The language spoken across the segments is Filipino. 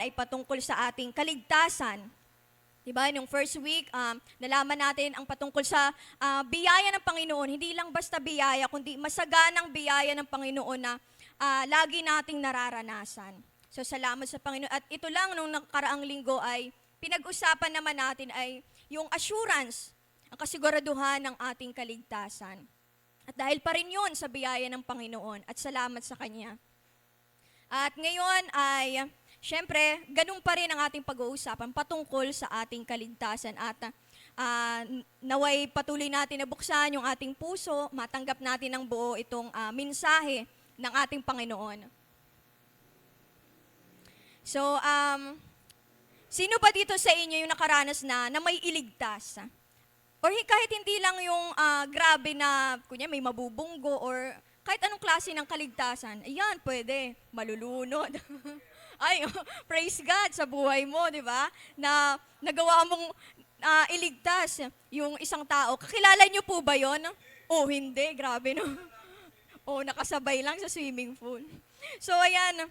ay patungkol sa ating kaligtasan. Diba? Nung first week, nalaman natin ang patungkol sa biyaya ng Panginoon. Hindi lang basta biyaya, kundi masaganang biyaya ng Panginoon na lagi nating nararanasan. So salamat sa Panginoon. At ito lang, nung nakaraang linggo ay pinag-usapan naman natin ay yung assurance, ang kasiguraduhan ng ating kaligtasan. At dahil pa rin yun sa biyaya ng Panginoon at salamat sa Kanya. At ngayon ay, syempre, ganun pa rin ang ating pag-uusapan patungkol sa ating kaligtasan. At naway patuloy natin na buksan yung ating puso, matanggap natin ng buo itong mensahe ng ating Panginoon. So, sino ba dito sa inyo yung nakaranas na may iligtas? Or kahit hindi lang yung grabe na, kunya may mabubunggo or kahit anong klase ng kaligtasan, ayan, pwede, malulunod. Ay, praise God sa buhay mo, di ba? Na nagawa mong iligtas yung isang tao. Kakilala niyo po ba yon? Oh, hindi, grabe no. Oh, nakasabay lang sa swimming pool. So, ayan,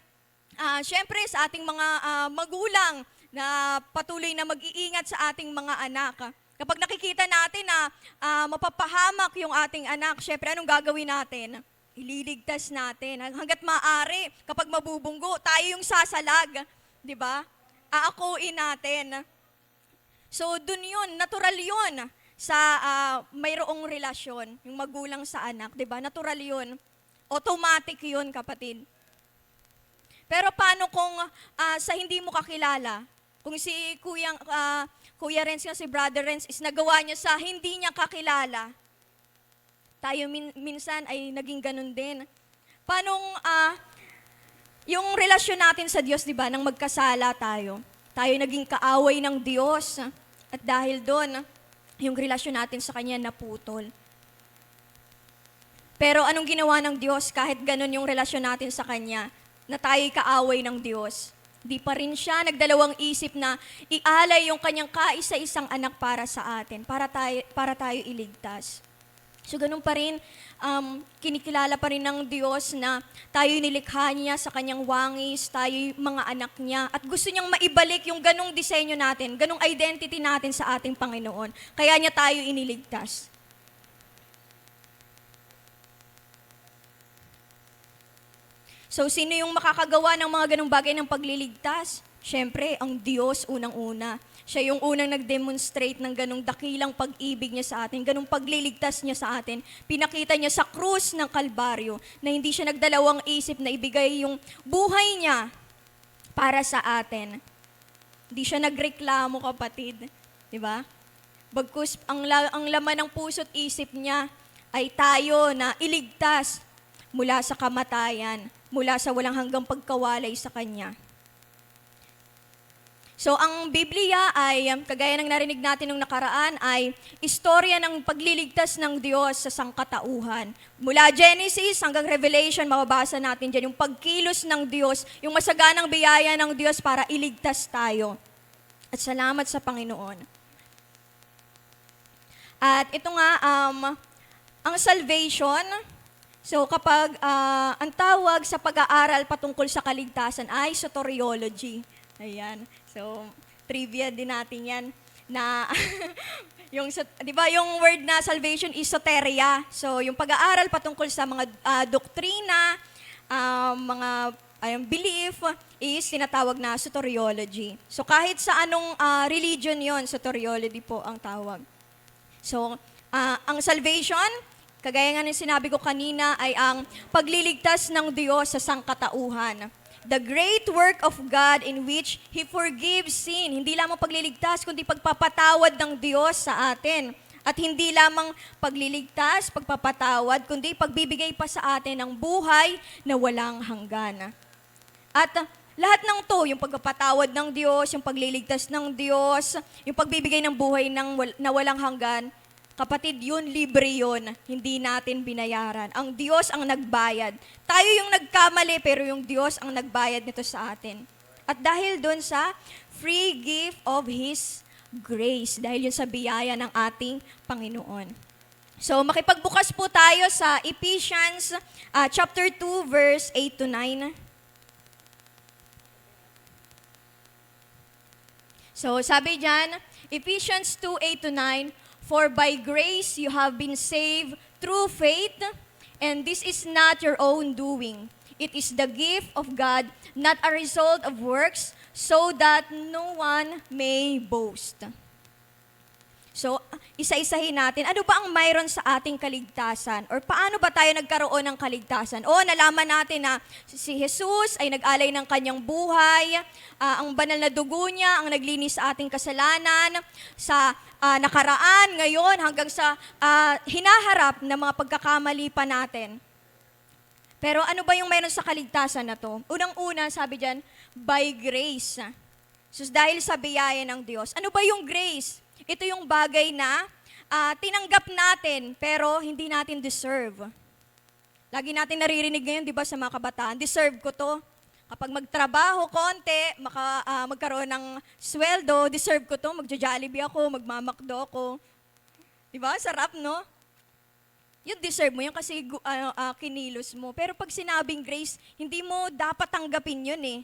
syempre sa ating mga magulang na patuloy na mag-iingat sa ating mga anak. Kapag nakikita natin na mapapahamak yung ating anak, syempre anong gagawin natin? Ililigtas natin. Hanggat maaari, kapag mabubunggo, tayo yung sasalag. Di ba? Aakuin natin. So, dun yun, natural yun sa mayroong relasyon, yung magulang sa anak. Di ba? Natural yun. Automatic yun, kapatid. Pero paano kung sa hindi mo kakilala? Kung si Kuya Renz nga, si Brother Renz, is nagawa niya sa hindi niya kakilala, tayo minsan ay naging ganun din. Paano yung relasyon natin sa Diyos, di ba, nang magkasala tayo, tayo naging kaaway ng Diyos. At dahil doon, yung relasyon natin sa Kanya naputol. Pero anong ginawa ng Diyos kahit ganun yung relasyon natin sa Kanya, na tayo'y kaaway ng Diyos? Di pa rin siya nagdalawang isip na ialay yung Kanyang kaisa-isang anak para sa atin, para tayo iligtas. So ganun pa rin, kinikilala pa rin ng Diyos na tayo nilikha niya sa Kanyang wangis, tayo mga anak niya, at gusto niyang maibalik yung ganung disenyo natin, ganung identity natin sa ating Panginoon. Kaya niya tayo iniligtas. So sino yung makakagawa ng mga ganung bagay ng pagliligtas? Siyempre, ang Diyos unang-una. Siya yung unang nag-demonstrate ng ganung dakilang pag-ibig niya sa atin, ganung pagliligtas niya sa atin. Pinakita niya sa krus ng Kalbaryo na hindi siya nagdalawang isip na ibigay yung buhay niya para sa atin. Hindi siya nagreklamo, kapatid. Diba? Bagkus ang laman ng puso't isip niya ay tayo na iligtas mula sa kamatayan, mula sa walang hanggang pagkawalay sa Kanya. So, ang Biblia ay, kagaya ng narinig natin nung nakaraan, ay istorya ng pagliligtas ng Diyos sa sangkatauhan. Mula Genesis hanggang Revelation, mababasa natin dyan yung pagkilos ng Diyos, yung masaganang biyaya ng Diyos para iligtas tayo. At salamat sa Panginoon. At ito nga, ang salvation, so kapag ang tawag sa pag-aaral patungkol sa kaligtasan ay soteriology. Ayan. So, trivia din natin yan na di ba yung word na salvation is soteria. So, yung pag-aaral patungkol sa mga doktrina, mga belief is tinatawag na soteriology. So, kahit sa anong religion yon, soteriology po ang tawag. So, ang salvation, kagaya nga ng sinabi ko kanina, ay ang pagliligtas ng Diyos sa sangkatauhan. The great work of God in which He forgives sin. Hindi lamang pagliligtas, kundi pagpapatawad ng Diyos sa atin. At hindi lamang pagliligtas, pagpapatawad, kundi pagbibigay pa sa atin ng buhay na walang hanggan. At lahat ng to, yung pagpapatawad ng Diyos, yung pagliligtas ng Diyos, yung pagbibigay ng buhay na walang hanggan, kapatid, yun, libre yun. Hindi natin binayaran. Ang Diyos ang nagbayad. Tayo yung nagkamali, pero yung Diyos ang nagbayad nito sa atin. At dahil dun sa free gift of His grace, dahil yun sa biyaya ng ating Panginoon. So, makipagbukas po tayo sa Ephesians chapter 2, verse 8 to 9. So sabi diyan, Ephesians 2:8-9, "For by grace you have been saved through faith, and this is not your own doing. It is the gift of God, not a result of works, so that no one may boast." So, isa-isahin natin, ano ba ang mayroon sa ating kaligtasan? Or paano ba tayo nagkaroon ng kaligtasan? O, nalaman natin na si Jesus ay nag-alay ng kanyang buhay, ang banal na dugo niya, ang naglinis sa ating kasalanan, sa nakaraan, ngayon, hanggang sa hinaharap na mga pagkakamali pa natin. Pero ano ba yung mayroon sa kaligtasan na to? Unang-una, sabi diyan, by grace. So, dahil sa biyaya ng Diyos. Ano ba yung grace? Ito yung bagay na tinanggap natin pero hindi natin deserve. Lagi natin naririnig ngayon, di ba, sa mga kabataan, deserve ko to. Kapag magtrabaho konti, magkaroon ng sweldo, deserve ko to, magja-Jollibee ako, magmamakdo ako. Di ba? Sarap, no? Yun deserve mo yun kasi kinilos mo. Pero pag sinabing grace, hindi mo dapat tanggapin yun eh.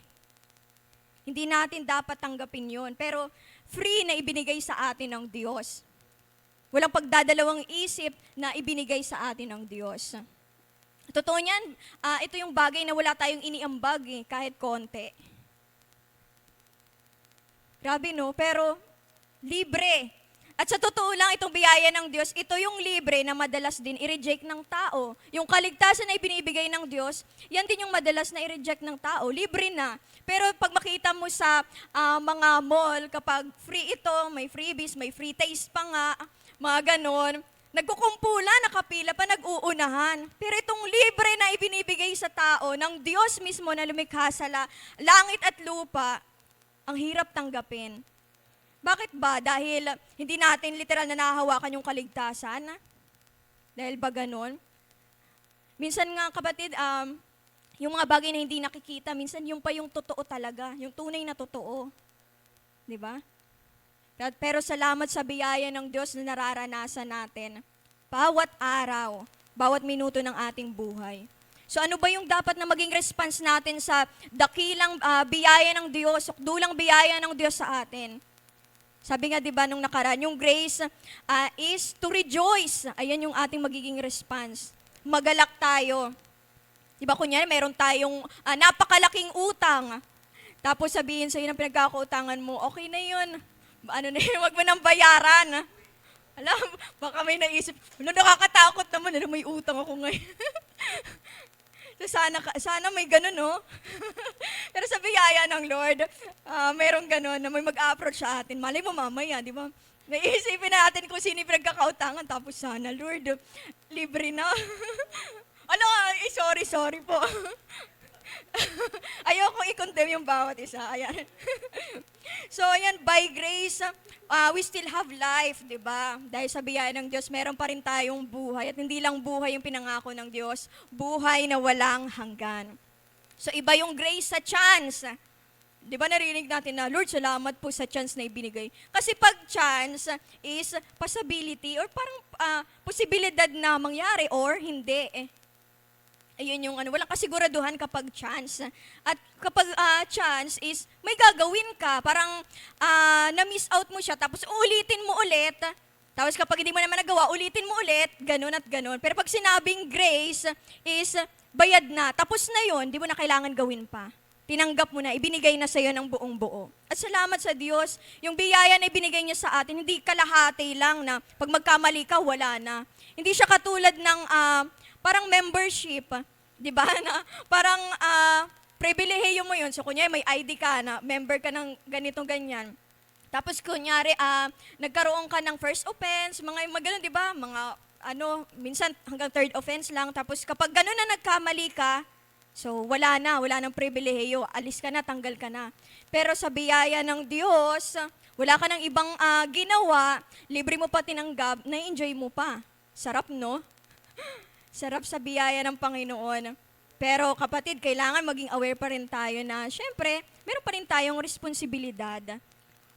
Hindi natin dapat tanggapin yun. Pero free na ibinigay sa atin ng Diyos. Walang pagdadalawang isip na ibinigay sa atin ng Diyos. Totoo niyan, ito yung bagay na wala tayong iniambag kahit konti. Grabe no, pero libre. At sa totoo lang, itong biyaya ng Diyos, ito yung libre na madalas din i-reject ng tao. Yung kaligtasan na ibinibigay ng Diyos, yan din yung madalas na i-reject ng tao. Libre na. Pero pag makita mo sa mga mall, kapag free ito, may freebies, may free taste pa nga, mga ganon, nagkukumpula, nakapila pa, nag-uunahan. Pero itong libre na ibinibigay sa tao ng Diyos mismo na lumikha sa langit at lupa, ang hirap tanggapin. Bakit ba? Dahil hindi natin literal na nahahawakan yung kaligtasan? Dahil ba ganun? Minsan nga kapatid, yung mga bagay na hindi nakikita, minsan yung pa yung totoo talaga, yung tunay na totoo. Di ba? Pero salamat sa biyaya ng Diyos na nararanasan natin. Bawat araw, bawat minuto ng ating buhay. So ano ba yung dapat na maging response natin sa dakilang biyaya ng Diyos, dulang biyaya ng Diyos sa atin? Sabi nga, di ba, nung nakaraan, yung grace is to rejoice. Ayan yung ating magiging response. Magalak tayo. Di ba, kunyari, meron tayong napakalaking utang. Tapos sabihin sa'yo ng pinagkakautangan mo, okay na yun. Ano na yun, wag mo nang bayaran. Alam, baka may naisip, nakakatakot naman, may utang ako ngayon. So sana may ganun, no? Pero sa biyaya ng Lord, merong ganun na may mag-approach sa atin. Malay mo mamaya, di ba? Naisipin natin kung sino yung pinagkakautangan, tapos sana, Lord, libre na. Sorry po. Ayoko i-condemn yung bawat isa. Ayan. So, ayan, by grace, we still have life, di ba? Dahil sa biyaya ng Diyos, meron pa rin tayong buhay. At hindi lang buhay yung pinangako ng Diyos, buhay na walang hanggan. So, iba yung grace sa chance. Di ba narinig natin na, Lord, salamat po sa chance na ibinigay. Kasi pag chance is possibility or parang posibilidad na mangyari or hindi Ayun yung walang kasiguraduhan kapag chance. At kapag chance is may gagawin ka, parang na-miss out mo siya, tapos ulitin mo ulit. Tapos kapag hindi mo naman nagawa, ulitin mo ulit, ganun at ganun. Pero pag sinabing grace is bayad na, tapos na yun, di mo na kailangan gawin pa. Tinanggap mo na, ibinigay na sa'yo ng buong buo. At salamat sa Diyos, yung biyaya na ibinigay niya sa atin, hindi kalahati lang na pag magkamali ka, wala na. Hindi siya katulad ng parang membership, di ba? Na parang pribilehiyo mo yun. So, kunyari, may ID ka na, member ka ng ganitong ganyan. Tapos, kunyari, nagkaroon ka ng first offense, mga ganun, di ba? Mga, minsan hanggang third offense lang. Tapos, kapag ganun na nagkamali ka, so, wala nang pribilehiyo. Alis ka na, tanggal ka na. Pero sa biyaya ng Diyos, wala ka ng ibang ginawa, libre mo pa tinanggap, na-enjoy mo pa. Sarap, no? Sarap sa biyaya ng Panginoon. Pero kapatid, kailangan maging aware pa rin tayo na, syempre, meron pa rin tayong responsibilidad.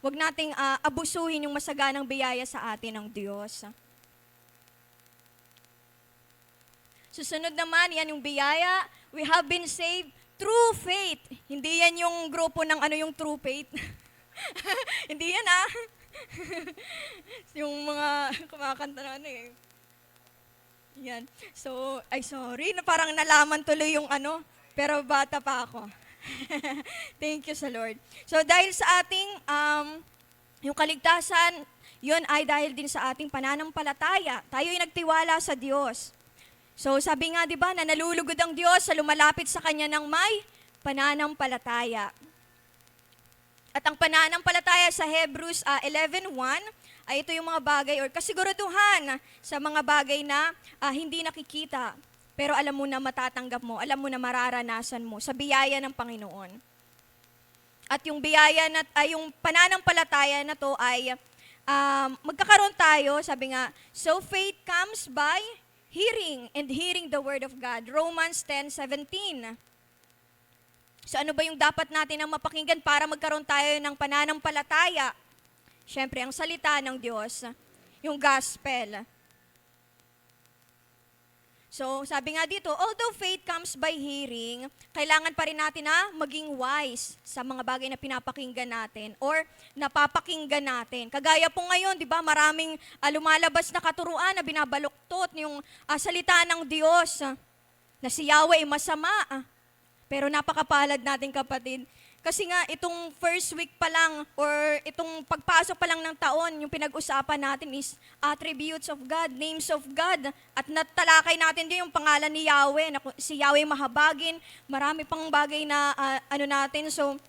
Huwag nating abusuhin yung masaganang biyaya sa atin ng Diyos. Susunod naman, yan yung biyaya. We have been saved through faith. Hindi yan yung grupo ng yung true faith. Hindi yan ah. Yung mga kumakanta na ano eh. Yan. So, ay sorry, na parang nalaman tuloy yung ano, pero bata pa ako. Thank you sa Lord. So, dahil sa ating, yung kaligtasan, yun ay dahil din sa ating pananampalataya. Tayo ay nagtiwala sa Diyos. So, sabi nga, di ba, na nalulugod ang Diyos sa lumalapit sa Kanya ng may pananampalataya. At ang pananampalataya sa Hebrews 11:1 ay ito yung mga bagay or kasiguraduhan sa mga bagay na hindi nakikita. Pero alam mo na matatanggap mo, alam mo na mararanasan mo sa biyaya ng Panginoon. At yung biyaya na, yung pananampalataya na to ay magkakaroon tayo, sabi nga, so faith comes by hearing and hearing the word of God. Romans 10:17. So ano ba yung dapat natin ang mapakinggan para magkaroon tayo ng pananampalataya? Siyempre, ang salita ng Diyos, yung gospel. So, sabi nga dito, although faith comes by hearing, kailangan pa rin natin na maging wise sa mga bagay na pinapakinggan natin or napapakinggan natin. Kagaya po ngayon, di ba, maraming lumalabas na katuruan na binabaluktot yung salita ng Diyos na si Yahweh ay masama. Pero napakapalad natin kapatid. Kasi nga itong first week pa lang or itong pagpasok pa lang ng taon, yung pinag-usapan natin is attributes of God, names of God. At natalakay natin din yung pangalan ni Yahweh, na si Yahweh mahabagin, marami pang bagay na natin. So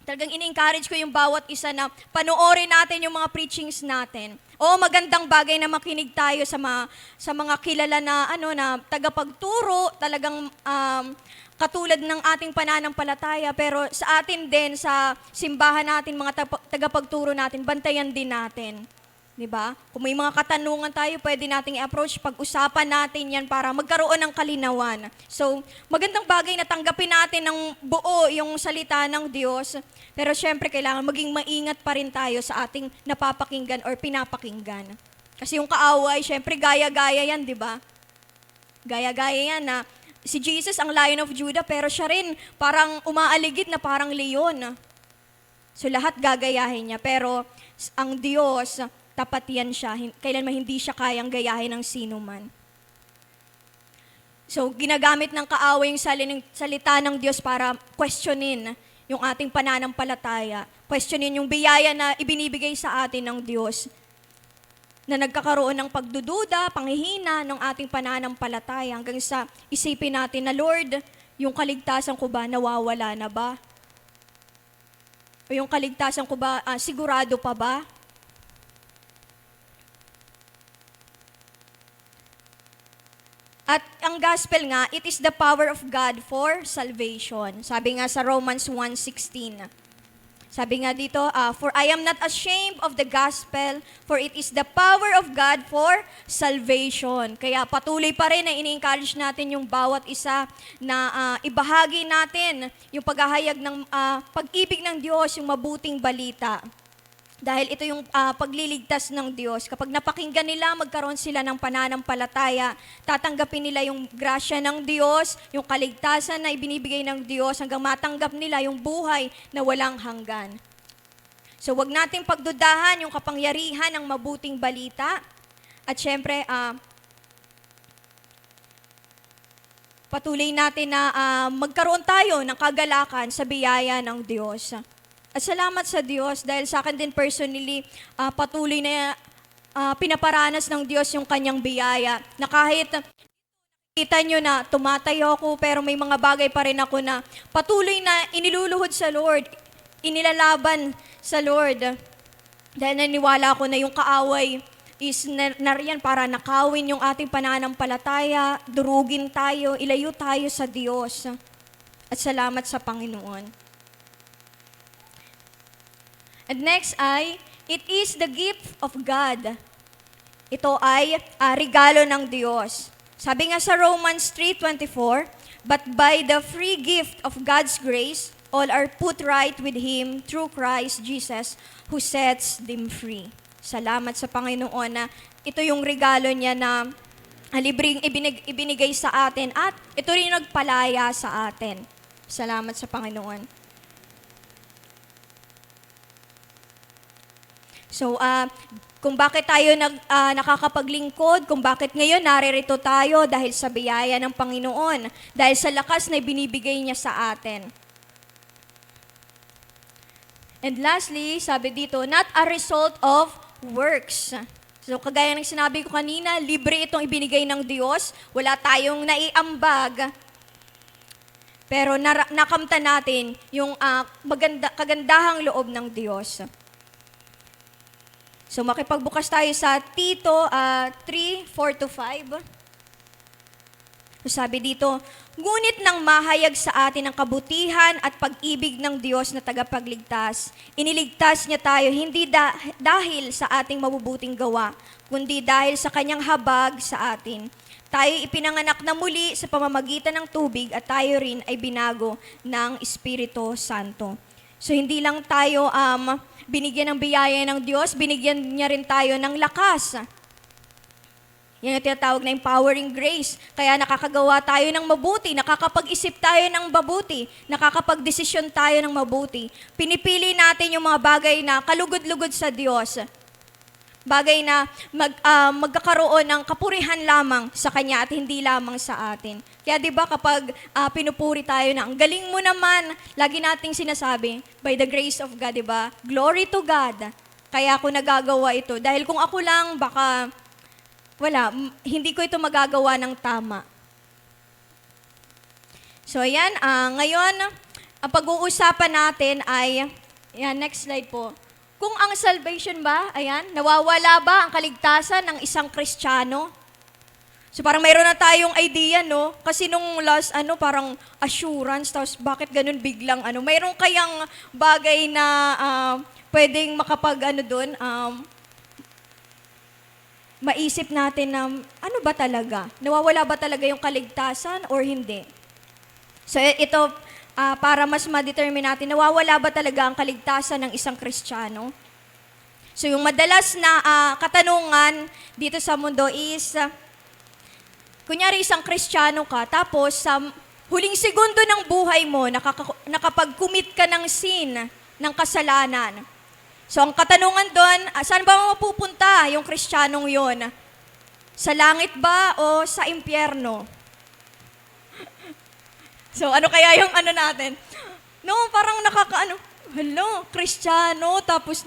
talagang in-encourage ko yung bawat isa na panoorin natin yung mga preachings natin. O magandang bagay na makinig tayo sa mga kilala na na tagapagturo, talagang katulad ng ating pananampalataya, pero sa atin din, sa simbahan natin, mga tagapagturo natin, bantayan din natin. Diba? Kung may mga katanungan tayo, pwede nating i-approach, pag-usapan natin yan para magkaroon ng kalinawan. So, magandang bagay na tanggapin natin ng buo yung salita ng Diyos, pero syempre kailangan maging maingat pa rin tayo sa ating napapakinggan or pinapakinggan. Kasi yung kaaway, syempre gaya-gaya yan, di ba? Gaya-gaya yan na si Jesus ang Lion of Judah, pero siya rin parang umaaligid na parang leon. So lahat gagayahin niya, pero ang Diyos, tapat yan siya. Kailanman hindi siya kayang gayahin ng sino man. So ginagamit ng kaaway yung salita ng Diyos para questionin yung ating pananampalataya. Questionin yung biyaya na ibinibigay sa atin ng Diyos, na nagkakaroon ng pagdududa, panghihina ng ating pananampalataya hanggang sa isipin natin na, Lord, yung kaligtasan ko ba, nawawala na ba? O yung kaligtasan ko ba, sigurado pa ba? At ang gospel nga, it is the power of God for salvation. Sabi nga sa Romans 1:16. Sabi nga dito, for I am not ashamed of the gospel, for it is the power of God for salvation. Kaya patuloy pa rin na ini-encourage natin yung bawat isa na ibahagi natin yung paghahayag ng pag-ibig ng Diyos, yung mabuting balita. Dahil ito yung pagliligtas ng Diyos. Kapag napakinggan nila, magkaroon sila ng pananampalataya, tatanggapin nila yung grasya ng Diyos, yung kaligtasan na ibinibigay ng Diyos, hanggang matanggap nila yung buhay na walang hanggan. So wag nating pagdudahan yung kapangyarihan ng mabuting balita. At syempre, patuloy natin na magkaroon tayo ng kagalakan sa biyaya ng Diyos. At salamat sa Diyos dahil sa akin din personally, patuloy na pinaparanas ng Diyos yung kanyang biyaya. Na kahit kita nyo na tumatayo ako pero may mga bagay pa rin ako na patuloy na iniluluhod sa Lord, inilalaban sa Lord. Dahil naniwala ako na yung kaaway is nariyan para nakawin yung ating pananampalataya, durugin tayo, ilayo tayo sa Diyos. At salamat sa Panginoon. And next ay, it is the gift of God. Ito ay regalo ng Diyos. Sabi nga sa Romans 3:24, but by the free gift of God's grace, all are put right with Him through Christ Jesus, who sets them free. Salamat sa Panginoon na ito yung regalo niya na libreng ibinigay sa atin at ito rin yung nagpalaya sa atin. Salamat sa Panginoon. So, kung bakit tayo nakakapaglingkod, kung bakit ngayon naririto tayo dahil sa biyaya ng Panginoon, dahil sa lakas na binibigay niya sa atin. And lastly, sabi dito, not a result of works. So kagaya ng sinabi ko kanina, libre itong ibinigay ng Diyos, wala tayong naiambag, pero nakamta natin yung kagandahang loob ng Diyos. So makipagbukas tayo sa Tito 3:4-5. Sabi dito, ngunit nang mahayag sa atin ang kabutihan at pag-ibig ng Diyos na tagapagligtas, iniligtas niya tayo hindi dahil sa ating mabubuting gawa, kundi dahil sa kanyang habag sa atin. Tayo ipinanganak na muli sa pamamagitan ng tubig at tayo rin ay binago ng Espiritu Santo. So hindi lang tayo binigyan ng biyaya ng Diyos, binigyan niya rin tayo ng lakas. Yan ang tinatawag na empowering grace. Kaya nakakagawa tayo ng mabuti, nakakapag-isip tayo ng mabuti, nakakapag-desisyon tayo ng mabuti. Pinipili natin yung mga bagay na kalugod-lugod sa Diyos. Bagay na magkakaroon ng kapurihan lamang sa Kanya at hindi lamang sa atin. Kaya di ba kapag pinupuri tayo na, ang galing mo naman, lagi nating sinasabi, by the grace of God, di ba? Glory to God. Kaya ako nagagawa ito. Dahil kung ako lang, baka hindi ko ito magagawa ng tama. So, ayan, ngayon, ang pag-uusapan natin ay, next slide po. Kung ang salvation ba, nawawala ba ang kaligtasan ng isang Kristiyano? So, parang mayroon na tayong idea, no? Kasi nung last, parang assurance, tapos bakit ganun biglang, mayroon kayang bagay na pwedeng doon, maisip natin na ano ba talaga? Nawawala ba talaga yung kaligtasan or hindi? So ito, para mas ma-determine natin, nawawala ba talaga ang kaligtasan ng isang Kristiyano? So yung madalas na katanungan dito sa mundo is, kunyari isang Kristiyano ka, tapos sa huling segundo ng buhay mo, nakapag-commit ka ng sin, ng kasalanan. So, ang katanungan doon, saan ba mapupunta yung Kristiyanong yon? Sa langit ba o sa impyerno? So, ano kaya yung natin? No, parang Kristiyano, tapos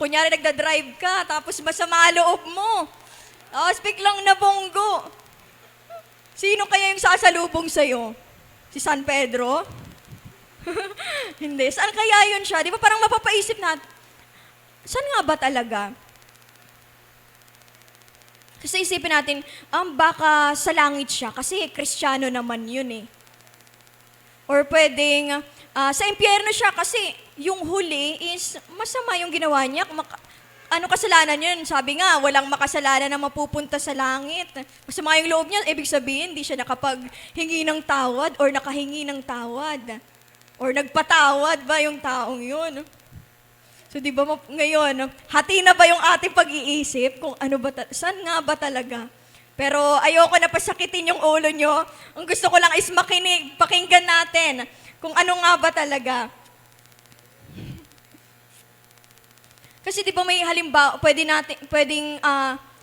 kunyari nagda-drive ka, tapos masama loob mo. Tapos biglang nabonggo. Sino kaya yung sasalubong sa'yo? Si San Pedro? Hindi. Saan kaya yun siya? Di ba parang mapapaisip natin, saan nga ba talaga? Kasi isipin natin, baka sa langit siya, kasi Kristiyano naman yun eh. Or pwedeng, sa impyerno siya, kasi yung huli is masama yung ginawa niya. Kasalanan yun? Sabi nga, walang makasalanan na mapupunta sa langit. Masama yung loob niya, ibig sabihin, hindi siya nakapaghingi ng tawad or nakahingi ng tawad. Or nagpatawad ba yung taong yun? So di ba ngayon, hati na ba yung ating pag-iisip kung saan nga ba talaga? Pero ayoko na pasakitin yung ulo nyo. Ang gusto ko lang is pakinggan natin kung ano nga ba talaga. Kasi di ba may halimbawa, pwedeng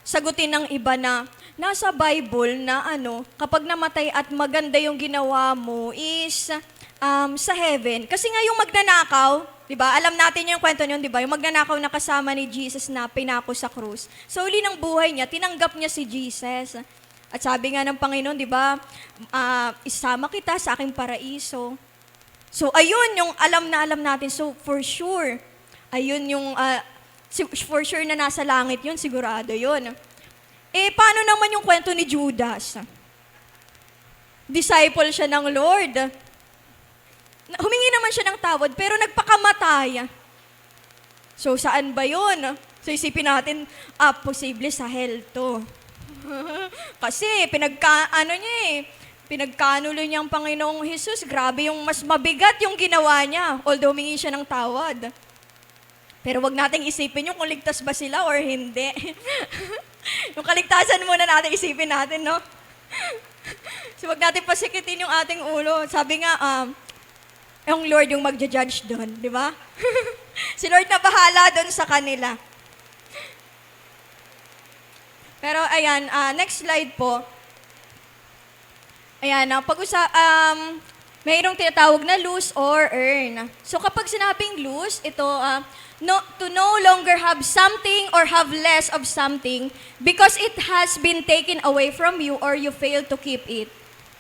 sagutin ng iba na nasa Bible na kapag namatay at maganda yung ginawa mo is sa heaven. Kasi nga yung magnanakaw, diba? Alam natin yung kwento niyon, diba? Yung magnanakaw na kasama ni Jesus na pinako sa krus. Sa uli ng buhay niya, tinanggap niya si Jesus. At sabi nga ng Panginoon, diba? Isama kita sa aking paraiso. So, ayun yung alam natin. So, for sure, ayun yung, for sure na nasa langit yun, sigurado yun. Paano naman yung kwento ni Judas? Disciple siya ng Lord. Humingi naman siya ng tawad, pero nagpakamatay. So, saan ba yun? So, isipin natin, posible sa hell to. Kasi, pinagkanulo niya ang Panginoong Jesus. Grabe yung mas mabigat yung ginawa niya, although humingi siya ng tawad. Pero wag nating isipin yung kung ligtas ba sila or hindi. Yung kaligtasan muna natin isipin natin, no? So, wag natin pasikitin yung ating ulo. Sabi nga, yung Lord yung magja-judge doon, di ba? Si Lord na bahala doon sa kanila. Pero ayan, next slide po. Ayan, mayroong tinatawag na lose or earn. So kapag sinabing lose, ito, to no longer have something or have less of something because it has been taken away from you or you fail to keep it.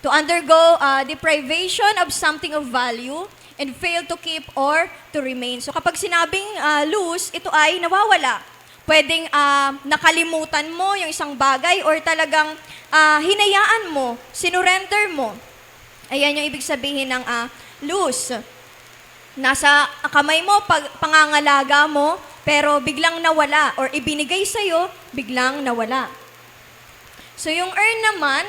To undergo deprivation of something of value and fail to keep or to remain. So kapag sinabing lose, ito ay nawawala. Pwedeng nakalimutan mo yung isang bagay or talagang hinayaan mo, sinurrender mo. Ayan yung ibig sabihin ng lose. Nasa kamay mo, pangangalaga mo, pero biglang nawala or ibinigay sa'yo, biglang nawala. So yung earn naman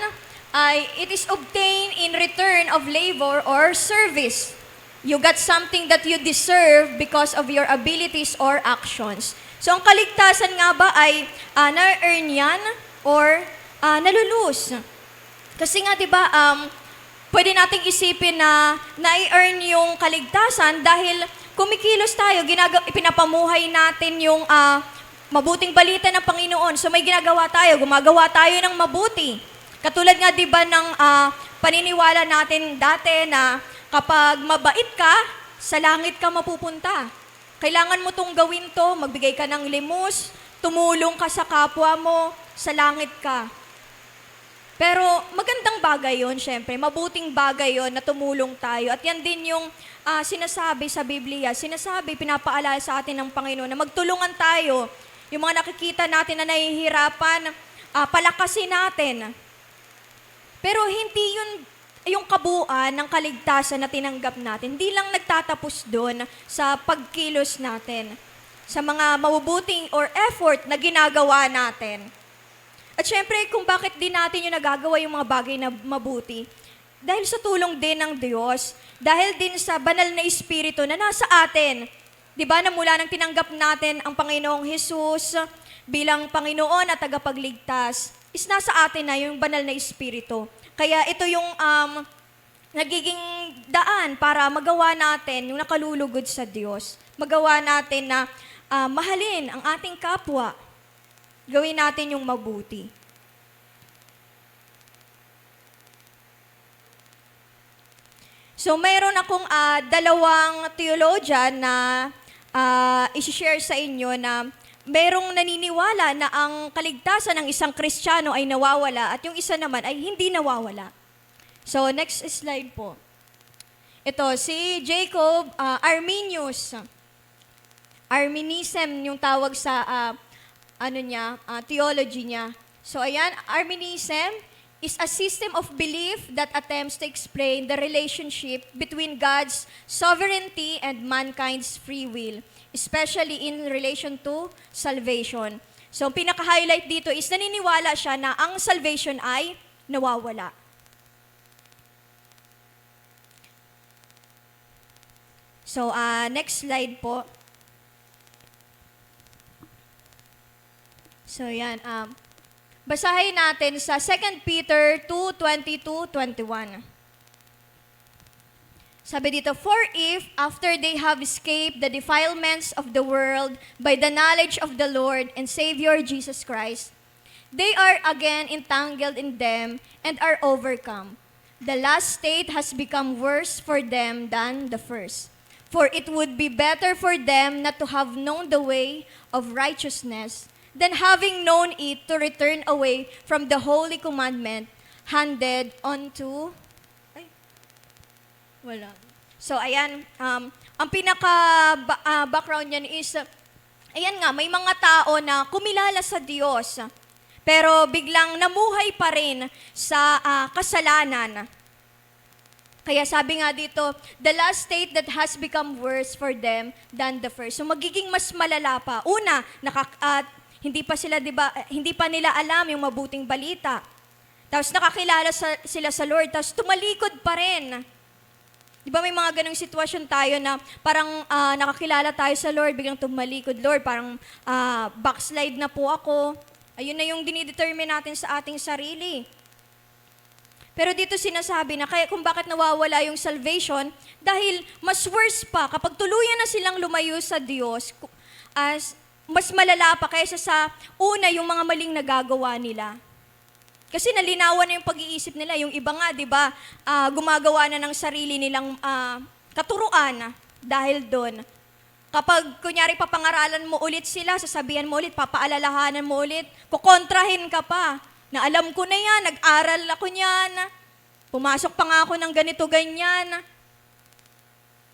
ay it is obtained in return of labor or service. You got something that you deserve because of your abilities or actions. So ang kaligtasan nga ba ay na-earn yan or nalulus? Kasi nga 'di ba pwede nating isipin na na-earn yung kaligtasan dahil kumikilos tayo, ipinapamuhay natin yung mabuting balita ng Panginoon. So may ginagawa tayo, gumagawa tayo ng mabuti. Katulad nga 'di ba ng paniniwala natin dati na kapag mabait ka, sa langit ka mapupunta. Kailangan mo tong gawin to, magbigay ka ng limos, tumulong ka sa kapwa mo, sa langit ka. Pero magandang bagay yon, syempre. Mabuting bagay yon na tumulong tayo. At yan din yung sinasabi sa Biblia. Pinapaalala sa atin ng Panginoon na magtulungan tayo. Yung mga nakikita natin na nahihirapan, palakasin natin. Pero hindi yun yung kabuuan ng kaligtasan na tinanggap natin. Hindi lang nagtatapos doon sa pagkilos natin, sa mga mabubuting or effort na ginagawa natin. At syempre, kung bakit din natin yung nagagawa yung mga bagay na mabuti, dahil sa tulong din ng Diyos, dahil din sa banal na Espiritu na nasa atin. Di ba, na mula nang tinanggap natin ang Panginoong Hesus bilang Panginoon at tagapagligtas, is nasa atin na yung banal na Espiritu. Kaya ito yung nagiging daan para magawa natin yung nakalulugod sa Diyos. Magawa natin na mahalin ang ating kapwa. Gawin natin yung mabuti. So mayroon akong dalawang theologian na isi-share sa inyo na merong naniniwala na ang kaligtasan ng isang Kristiyano ay nawawala at yung isa naman ay hindi nawawala. So, next slide po. Ito, si Jacob Arminius. Arminism yung tawag sa theology niya. So, ayan, Arminism is a system of belief that attempts to explain the relationship between God's sovereignty and mankind's free will, especially in relation to salvation. So, ang pinaka-highlight dito is naniniwala siya na ang salvation ay nawawala. So, next slide po. So, yan. Basahin natin sa 2 Peter 2:20-21. Sabi dito, "For if, after they have escaped the defilements of the world by the knowledge of the Lord and Savior Jesus Christ, they are again entangled in them and are overcome, the last state has become worse for them than the first. For it would be better for them not to have known the way of righteousness than having known it to return away from the holy commandment handed unto..." Wala. So, ayan, ang pinaka-background niyan is, ayan nga, may mga tao na kumilala sa Diyos, pero biglang namuhay pa rin sa kasalanan. Kaya sabi nga dito, the last state that has become worse for them than the first. So, magiging mas malala pa. Una, hindi pa sila, diba, hindi pa nila alam yung mabuting balita. Tapos nakakilala sila sa Lord, tapos tumalikod pa rin. Diba may mga ganong sitwasyon tayo na parang nakakilala tayo sa Lord, biglang tumalikod, Lord, parang backslide na po ako. Ayun na yung dinidetermine natin sa ating sarili. Pero dito sinasabi na kaya kung bakit nawawala yung salvation, dahil mas worse pa, kapag tuluyan na silang lumayo sa Diyos, as mas malala pa kaysa sa una yung mga maling nagagawa nila. Kasi nalinawan na yung pag-iisip nila. Yung iba nga, di ba, gumagawa na ng sarili nilang katuruan dahil doon. Kapag kunyari papangaralan mo ulit sila, sasabihan mo ulit, papaalalahanan mo ulit, kukontrahin ka pa. Na alam ko na yan, nag-aral ako niyan, pumasok pa nga ako ng ganito, ganyan.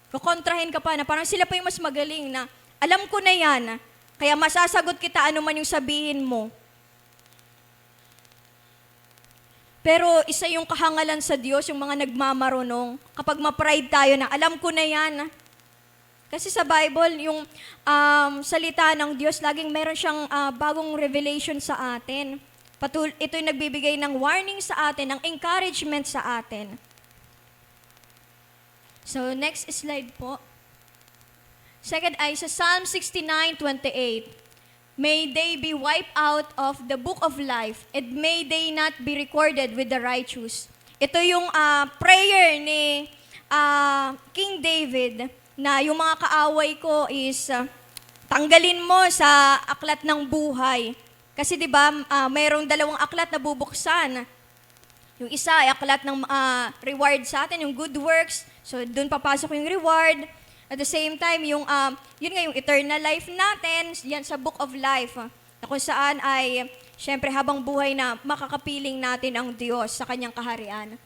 Kukontrahin ka pa na parang sila pa yung mas magaling na alam ko na yan, kaya masasagot kita ano man yung sabihin mo. Pero isa yung kahangalan sa Diyos, yung mga nagmamarunong, kapag ma-pride tayo na alam ko na yan. Kasi sa Bible, yung salita ng Diyos, laging meron siyang bagong revelation sa atin. Ito'y nagbibigay ng warning sa atin, ng encouragement sa atin. So, next slide po. Second ay sa Psalm 69:28. May they be wiped out of the book of life, and may they not be recorded with the righteous. Ito yung prayer ni King David, na yung mga kaaway ko is tanggalin mo sa aklat ng buhay. Kasi 'di ba, mayroong dalawang aklat na bubuksan. Yung isa ay aklat ng reward sa atin, yung good works. So doon papasok yung reward. At the same time, yun nga yung eternal life natin, yan sa book of life. Na kung saan ay, syempre habang buhay na makakapiling natin ang Diyos sa kanyang kaharian.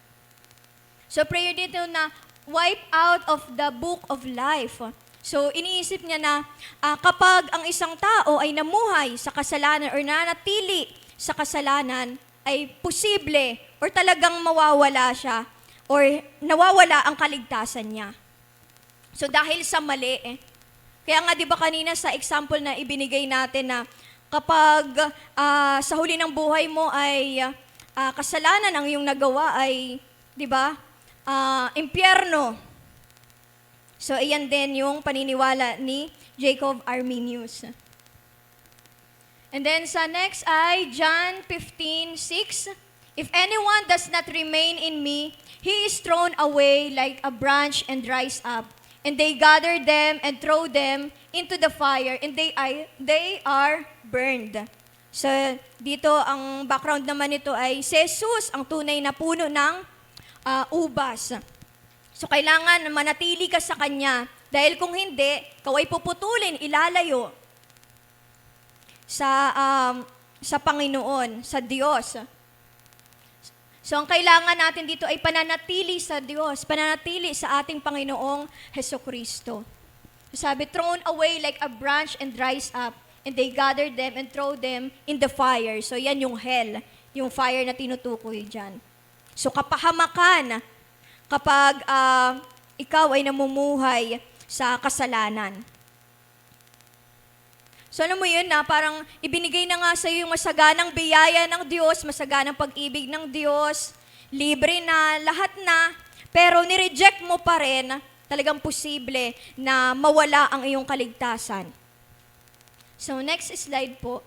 So prayer dito na wipe out of the book of life. So, iniisip niya na kapag ang isang tao ay namuhay sa kasalanan or nanatili sa kasalanan, ay posible or talagang mawawala siya or nawawala ang kaligtasan niya. So, dahil sa mali, kaya nga di ba kanina sa example na ibinigay natin na kapag sa huli ng buhay mo ay kasalanan ang iyong nagawa ay, di ba, impyerno. So, ayan din yung paniniwala ni Jacob Arminius. And then sa next ay John 15:6. If anyone does not remain in me, he is thrown away like a branch and dries up. And they gather them and throw them into the fire, and they are burned. So, dito ang background naman nito ay si Jesus, ang tunay na puno ng ubas. So, kailangan manatili ka sa Kanya. Dahil kung hindi, ikaw ay puputulin, ilalayo sa Panginoon, sa Diyos. So, ang kailangan natin dito ay pananatili sa Diyos, pananatili sa ating Panginoong Hesukristo. Sabi, thrown away like a branch and dries up, and they gather them and throw them in the fire. So, yan yung hell, yung fire na tinutukoy dyan. So, kapahamakan kapag ikaw ay namumuhay sa kasalanan. So alam mo yun na parang ibinigay na nga sa iyo yung masaganang biyaya ng Diyos, masaganang pag-ibig ng Diyos, libre na, lahat na, pero nireject mo pa rin, talagang posible na mawala ang iyong kaligtasan. So next slide po.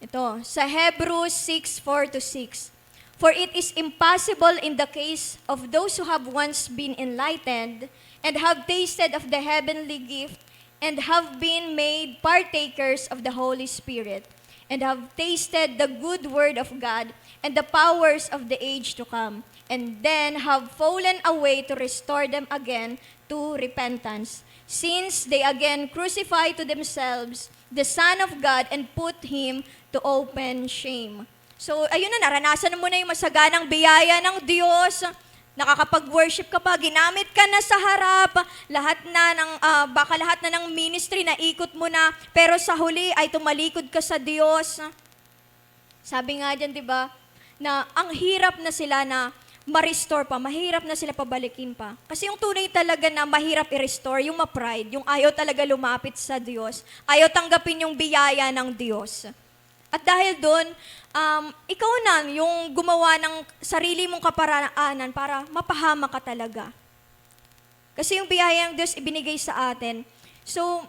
Ito, sa Hebrews 6:4-6. For it is impossible in the case of those who have once been enlightened and have tasted of the heavenly gift and have been made partakers of the Holy Spirit and have tasted the good word of God and the powers of the age to come, and then have fallen away to restore them again to repentance, since they again crucify to themselves the Son of God and put Him to open shame. So, ayun na, naranasan mo na yung masaganang biyaya ng Diyos. Nakakapag-worship ka pa, ginamit ka na sa harap, baka lahat na ng ministry na ikot mo na, pero sa huli ay tumalikod ka sa Diyos. Sabi nga dyan, di ba, na ang hirap na sila na ma-restore pa, mahirap na sila pabalikin pa. Kasi yung tunay talaga na mahirap i-restore, yung ma-pride, yung ayaw talaga lumapit sa Diyos, ayaw tanggapin yung biyaya ng Diyos. At dahil doon, ikaw na yung gumawa ng sarili mong kaparaanan para mapahama ka talaga. Kasi yung biyaya ng Diyos ibinigay sa atin. So,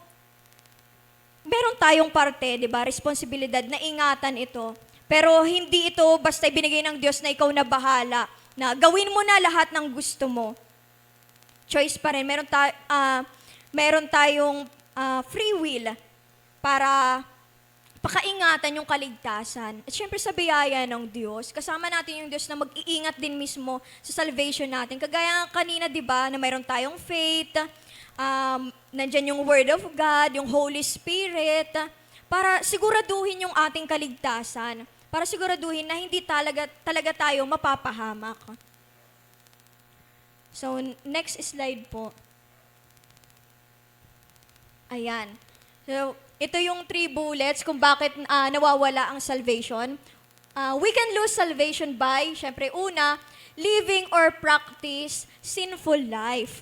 meron tayong parte, di ba, responsibilidad na ingatan ito. Pero hindi ito basta ibinigay ng Diyos na ikaw na bahala, na gawin mo na lahat ng gusto mo. Choice pa rin. Meron tayong free will para pakaingatan yung kaligtasan. At syempre sa biyaya ng Diyos, kasama natin yung Diyos na mag-iingat din mismo sa salvation natin. Kagaya kanina, di ba, na mayroon tayong faith, nandyan yung Word of God, yung Holy Spirit, para siguraduhin yung ating kaligtasan, para siguraduhin na hindi talaga tayo mapapahamak. So, next slide po. Ayan. So, ito yung 3 bullets kung bakit nawawala ang salvation. We can lose salvation by, syempre, una, living or practice sinful life.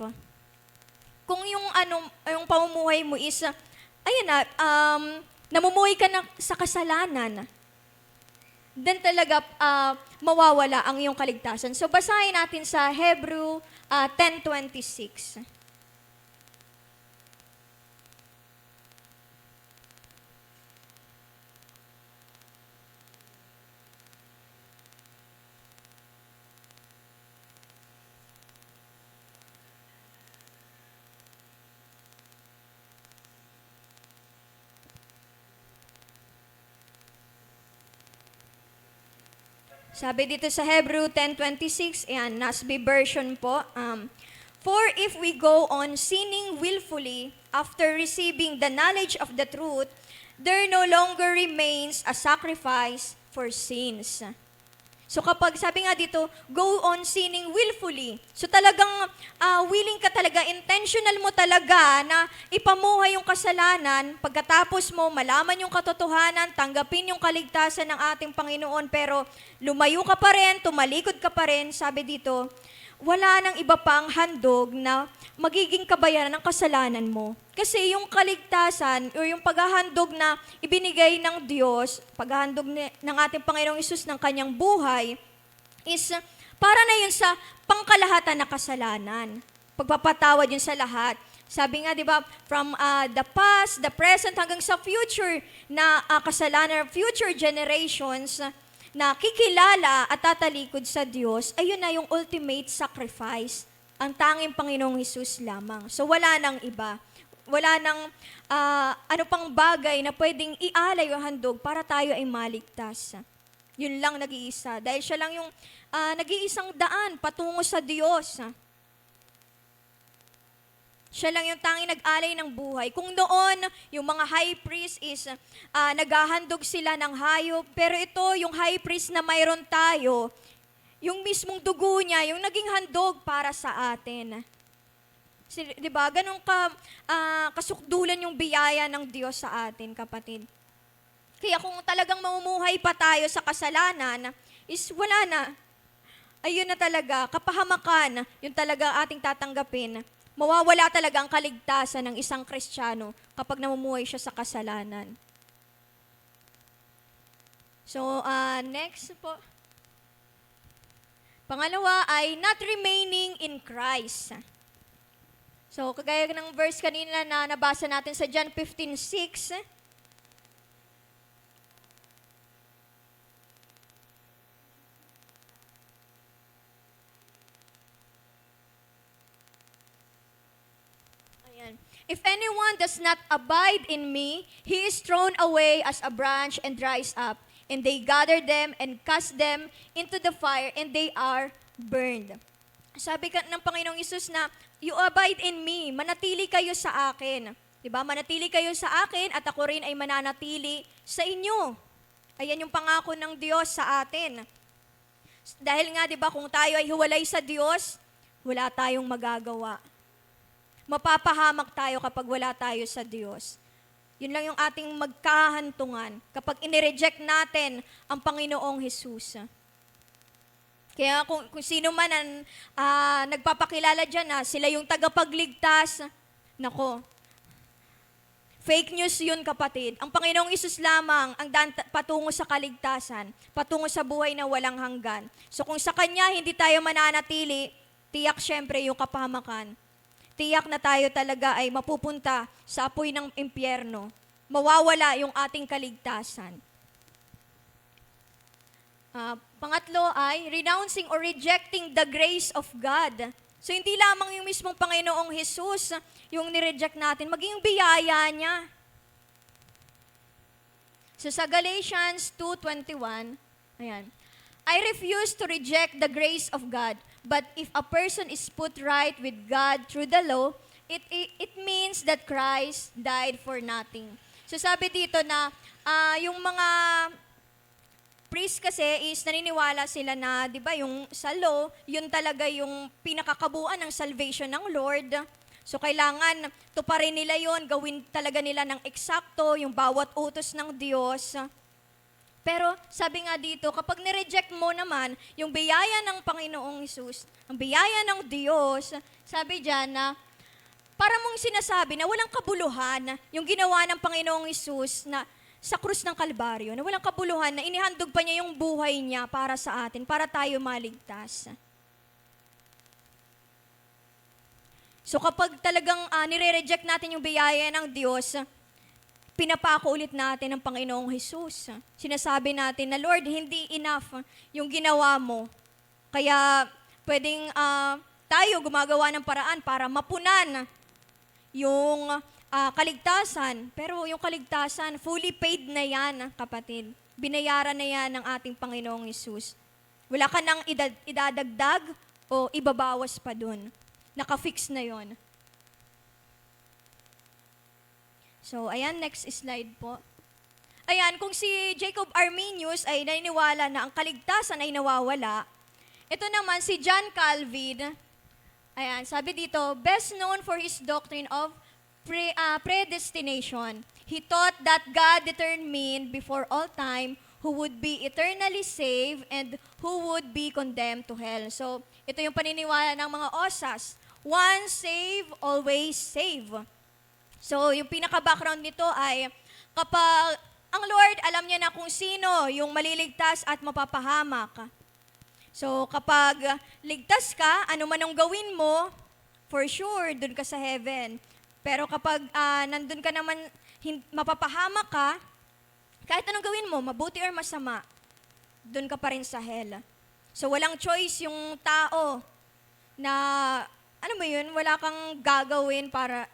Kung yung pamumuhay mo is, namumuhay ka na sa kasalanan, then talaga mawawala ang iyong kaligtasan. So, basahin natin sa Hebrew 10:26. Sabi dito sa Hebrew 10:26, ayan, NASB version po. For if we go on sinning willfully after receiving the knowledge of the truth, there no longer remains a sacrifice for sins. So kapag sabi nga dito, go on sinning willfully. So talagang willing ka talaga, intentional mo talaga na ipamuhay yung kasalanan. Pagkatapos mo, malaman yung katotohanan, tanggapin yung kaligtasan ng ating Panginoon, pero lumayo ka pa rin, tumalikod ka pa rin, sabi dito, wala nang iba pang handog na magiging kabayaran ng kasalanan mo. Kasi yung kaligtasan o yung paghahandog na ibinigay ng Diyos, paghahandog ng ating Panginoong Hesus ng kanyang buhay, is para na yun sa pangkalahatan na kasalanan. Pagpapatawad yun sa lahat. Sabi nga, di ba, from the past, the present, hanggang sa future na kasalanan, future generations, na kikilala at tatalikod sa Diyos, ayun na yung ultimate sacrifice, ang tanging Panginoong Hesus lamang. So wala nang iba. Wala nang ano pang bagay na pwedeng ialay o handog para tayo ay maligtas. Yun lang nag-iisa. Dahil siya lang yung nag-iisang daan patungo sa Diyos. Siya lang yung tanging nag-alay ng buhay. Kung noon, yung mga high priest is naghahandog sila ng hayop, pero ito, yung high priest na mayroon tayo, yung mismong dugo niya, yung naging handog para sa atin. Diba? Ganun kasukdulan yung biyaya ng Diyos sa atin, kapatid. Kaya kung talagang mamumuhay pa tayo sa kasalanan, is wala na. Ayun na talaga, kapahamakan, yung talaga ating tatanggapin. Mawawala talaga ang kaligtasan ng isang Kristiyano kapag namumuhay siya sa kasalanan. So, next po. Pangalawa ay not remaining in Christ. So, kagaya ng verse kanina na nabasa natin sa John 15:6, if anyone does not abide in me, he is thrown away as a branch and dries up. And they gather them and cast them into the fire, and they are burned. Sabi ng Panginoong Hesus na, you abide in me, manatili kayo sa akin. Diba? Manatili kayo sa akin at ako rin ay mananatili sa inyo. Ayan yung pangako ng Diyos sa atin. Dahil nga, diba, kung tayo ay hiwalay sa Diyos, wala tayong magagawa. Mapapahamak tayo kapag wala tayo sa Diyos. Yun lang yung ating magkahantungan kapag inireject natin ang Panginoong Hesus. Kaya kung sino man ang nagpapakilala dyan na sila yung tagapagligtas, nako, fake news yun, kapatid. Ang Panginoong Hesus lamang ang patungo sa kaligtasan, patungo sa buhay na walang hanggan. So kung sa Kanya hindi tayo mananatili, tiyak syempre yung kapahamakan. Tiyak na tayo talaga ay mapupunta sa apoy ng impyerno. Mawawala yung ating kaligtasan. Pangatlo ay renouncing or rejecting the grace of God. So hindi lamang yung mismong Panginoong Hesus yung nireject natin, maging biyaya niya. So sa Galatians 2:21, ayan. I refuse to reject the grace of God, but if a person is put right with God through the law, it means that Christ died for nothing. So sabi dito na yung mga priest kasi is naniniwala sila na, di ba, yung sa law, yun talaga yung pinakakabuuan ng salvation ng Lord. So kailangan tuparin nila yon, gawin talaga nila ng eksakto yung bawat utos ng Diyos. Pero sabi nga dito, kapag nireject mo naman yung biyaya ng Panginoong Hesus, ang biyaya ng Diyos, sabi diyan na para mong sinasabi na walang kabuluhan yung ginawa ng Panginoong Hesus na sa krus ng Kalbaryo, na walang kabuluhan, na inihandog pa niya yung buhay niya para sa atin, para tayo maligtas. So kapag talagang nire-reject natin yung biyaya ng Diyos, pinapako ulit natin ng Panginoong Hesus. Sinasabi natin na, Lord, hindi enough yung ginawa mo. Kaya pwedeng tayo gumagawa ng paraan para mapunan yung kaligtasan. Pero yung kaligtasan, fully paid na yan, kapatid. Binayaran na yan ng ating Panginoong Hesus. Wala ka nang idadagdag o ibabawas pa dun. Naka-fix na yon. So, ayan, next slide po. Ayan, kung si Jacob Arminius ay naniniwala na ang kaligtasan ay nawawala, ito naman si John Calvin, ayan, sabi dito, best known for his doctrine of predestination. He taught that God determined before all time who would be eternally saved and who would be condemned to hell. So, ito yung paniniwala ng mga osas. Once saved, always saved. So, yung pinaka-background nito ay kapag ang Lord, alam niya na kung sino yung maliligtas at mapapahamak. So, kapag ligtas ka, ano man ang gawin mo, for sure, dun ka sa heaven. Pero kapag nandun ka naman, mapapahamak ka, kahit anong gawin mo, mabuti or masama, dun ka pa rin sa hell. So, walang choice yung tao na, ano ba yun, wala kang gagawin para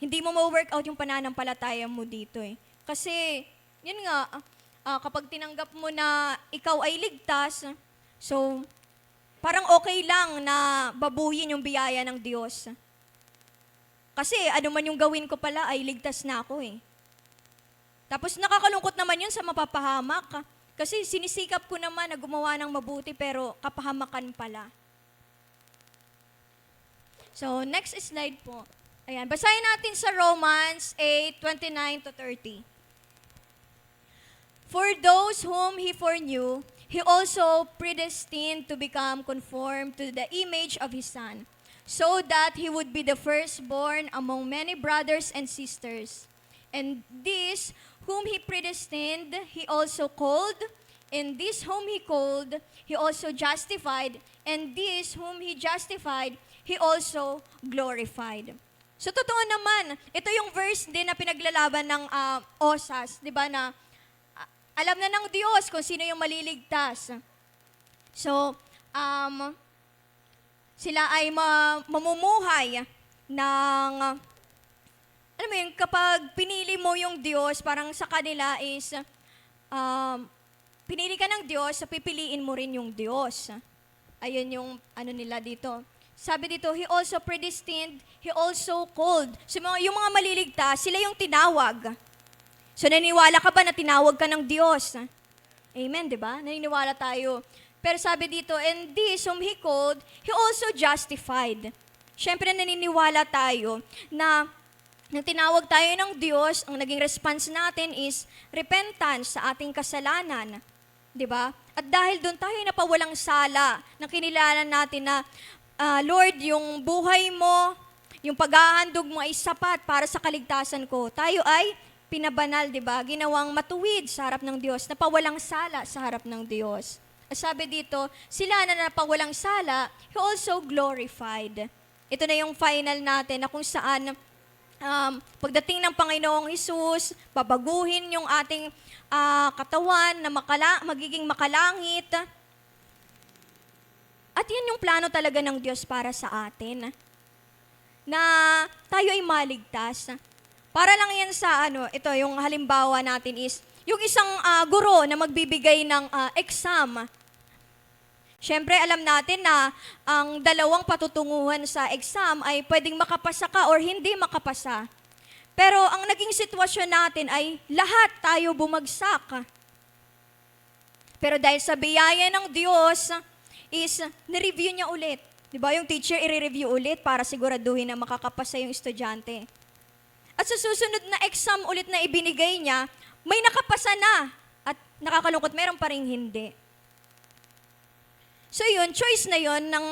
hindi mo ma-workout yung pananampalataya mo dito eh. Kasi, yun nga, kapag tinanggap mo na ikaw ay ligtas, so, parang okay lang na babuyin yung biyaya ng Diyos. Kasi ano man yung gawin ko pala ay ligtas na ako eh. Tapos nakakalungkot naman yun sa mapapahamak. Kasi sinisikap ko naman na gumawa ng mabuti pero kapahamakan pala. So, next slide po. Ayan, basahin natin sa Romans 8:29-30. For those whom He foreknew, He also predestined to become conformed to the image of His Son, so that He would be the firstborn among many brothers and sisters. And this whom He predestined, He also called. And this whom He called, He also justified. And this whom He justified, He also glorified. So totoo naman, ito yung verse din na pinaglalaban ng osas, di ba, na alam na ng Diyos kung sino yung maliligtas. So, sila ay mamumuhay ng, alam mo yun, kapag pinili mo yung Diyos, parang sa kanila is, pinili ka ng Diyos, so pipiliin mo rin yung Diyos. Ayun yung ano nila dito. Sabi dito, He also predestined, He also called. So yung mga maliligtas, sila yung tinawag. So naniniwala ka ba na tinawag ka ng Diyos? Amen, di ba? Naniniwala tayo. Pero sabi dito, and this whom He called, He also justified. Siyempre naniniwala tayo na nang tinawag tayo ng Diyos, ang naging response natin is repentance sa ating kasalanan. Di ba? At dahil doon tayo napawalang sala, na kinilala natin na, Lord, yung buhay mo, yung paghahandog mo ay sapat para sa kaligtasan ko. Tayo ay pinabanal, di ba? Ginawang matuwid sa harap ng Diyos, napawalang sala sa harap ng Diyos. At sabi dito, sila na napawalang sala, He also glorified. Ito na yung final natin na kung saan pagdating ng Panginoong Hesus, babaguhin yung ating katawan na magiging makalangit. At yan yung plano talaga ng Diyos para sa atin. Na tayo ay maligtas. Para lang yan sa ito yung halimbawa natin is, yung isang guro na magbibigay ng exam. Siyempre, alam natin na ang dalawang patutunguhan sa exam ay pwedeng makapasa ka or hindi makapasa. Pero ang naging sitwasyon natin ay lahat tayo bumagsak. Pero dahil sa biyaya ng Diyos, is nireview niya ulit. Diba? Yung teacher i-review ulit para siguraduhin na makakapasa yung estudyante. At sa susunod na exam ulit na ibinigay niya, may nakapasa na. At nakakalungkot, meron pa rin hindi. So yun, choice na yun ng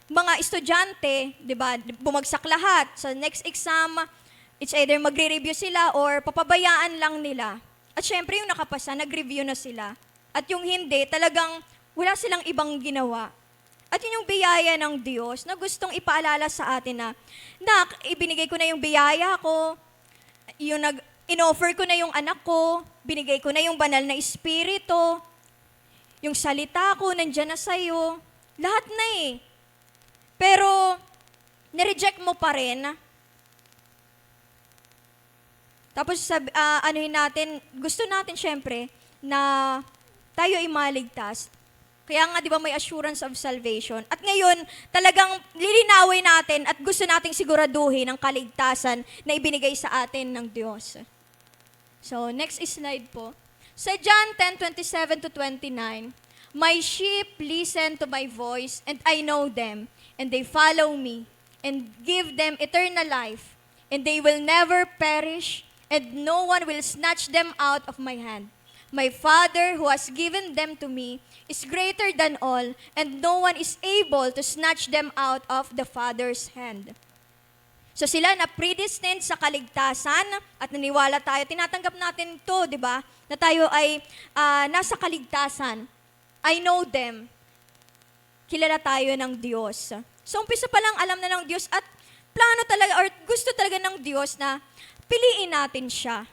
mga estudyante, di ba, bumagsak lahat. Sa next exam, it's either magre-review sila or papabayaan lang nila. At syempre yung nakapasa, nag-review na sila. At yung hindi, talagang wala silang ibang ginawa. At yun yung biyaya ng Diyos na gustong ipaalala sa atin na, Nak, ibinigay ko na yung biyaya ko, in-offer ko na yung anak ko, binigay ko na yung banal na espiritu, yung salita ko, nandyan na sa'yo, lahat na eh. Pero, nireject mo pa rin. Tapos, anuhin natin, gusto natin syempre na tayo ay maligtas. Kaya nga, di ba, may assurance of salvation. At ngayon, talagang lilinawin natin at gusto nating siguraduhin ang kaligtasan na ibinigay sa atin ng Diyos. So, next slide po. Sa John 10:27-29, My sheep listen to my voice, and I know them, and they follow me, and give them eternal life, and they will never perish, and no one will snatch them out of my hand. My Father who has given them to me is greater than all, and no one is able to snatch them out of the Father's hand. So sila na predestined sa kaligtasan at naniwala tayo, tinatanggap natin to, di ba? Na tayo ay nasa kaligtasan. I know them. Kilala tayo ng Diyos. So umpisa pa lang alam na ng Diyos at plano talaga or gusto talaga ng Diyos na piliin natin siya.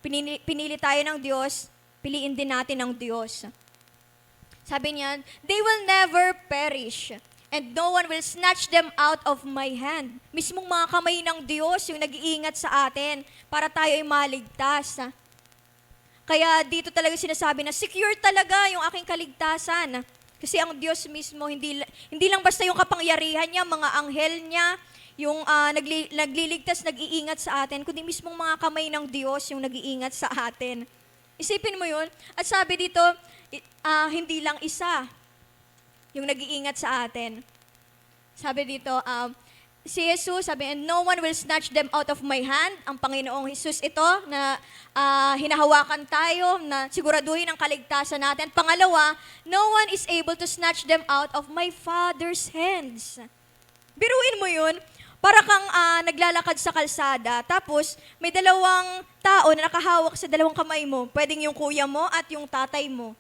Pinili tayo ng Diyos, piliin din natin ng Diyos. Sabi niya, they will never perish, and no one will snatch them out of my hand. Mismong mga kamay ng Diyos yung nag-iingat sa atin para tayo ay maligtas. Kaya dito talaga sinasabi na secure talaga yung aking kaligtasan. Kasi ang Diyos mismo, hindi lang basta yung kapangyarihan niya, mga anghel niya, yung nagliligtas, nag-iingat sa atin, kundi mismong mga kamay ng Diyos yung nag-iingat sa atin. Isipin mo yun. At sabi dito, hindi lang isa yung nag-iingat sa atin. Sabi dito, si Jesus, sabi, and no one will snatch them out of my hand. Ang Panginoong Jesus ito, na hinahawakan tayo, na siguraduhin ang kaligtasan natin. Pangalawa, no one is able to snatch them out of my Father's hands. Biruin mo yun, para kang naglalakad sa kalsada, tapos may dalawang tao na nakahawak sa dalawang kamay mo. Pwedeng yung kuya mo at yung tatay mo.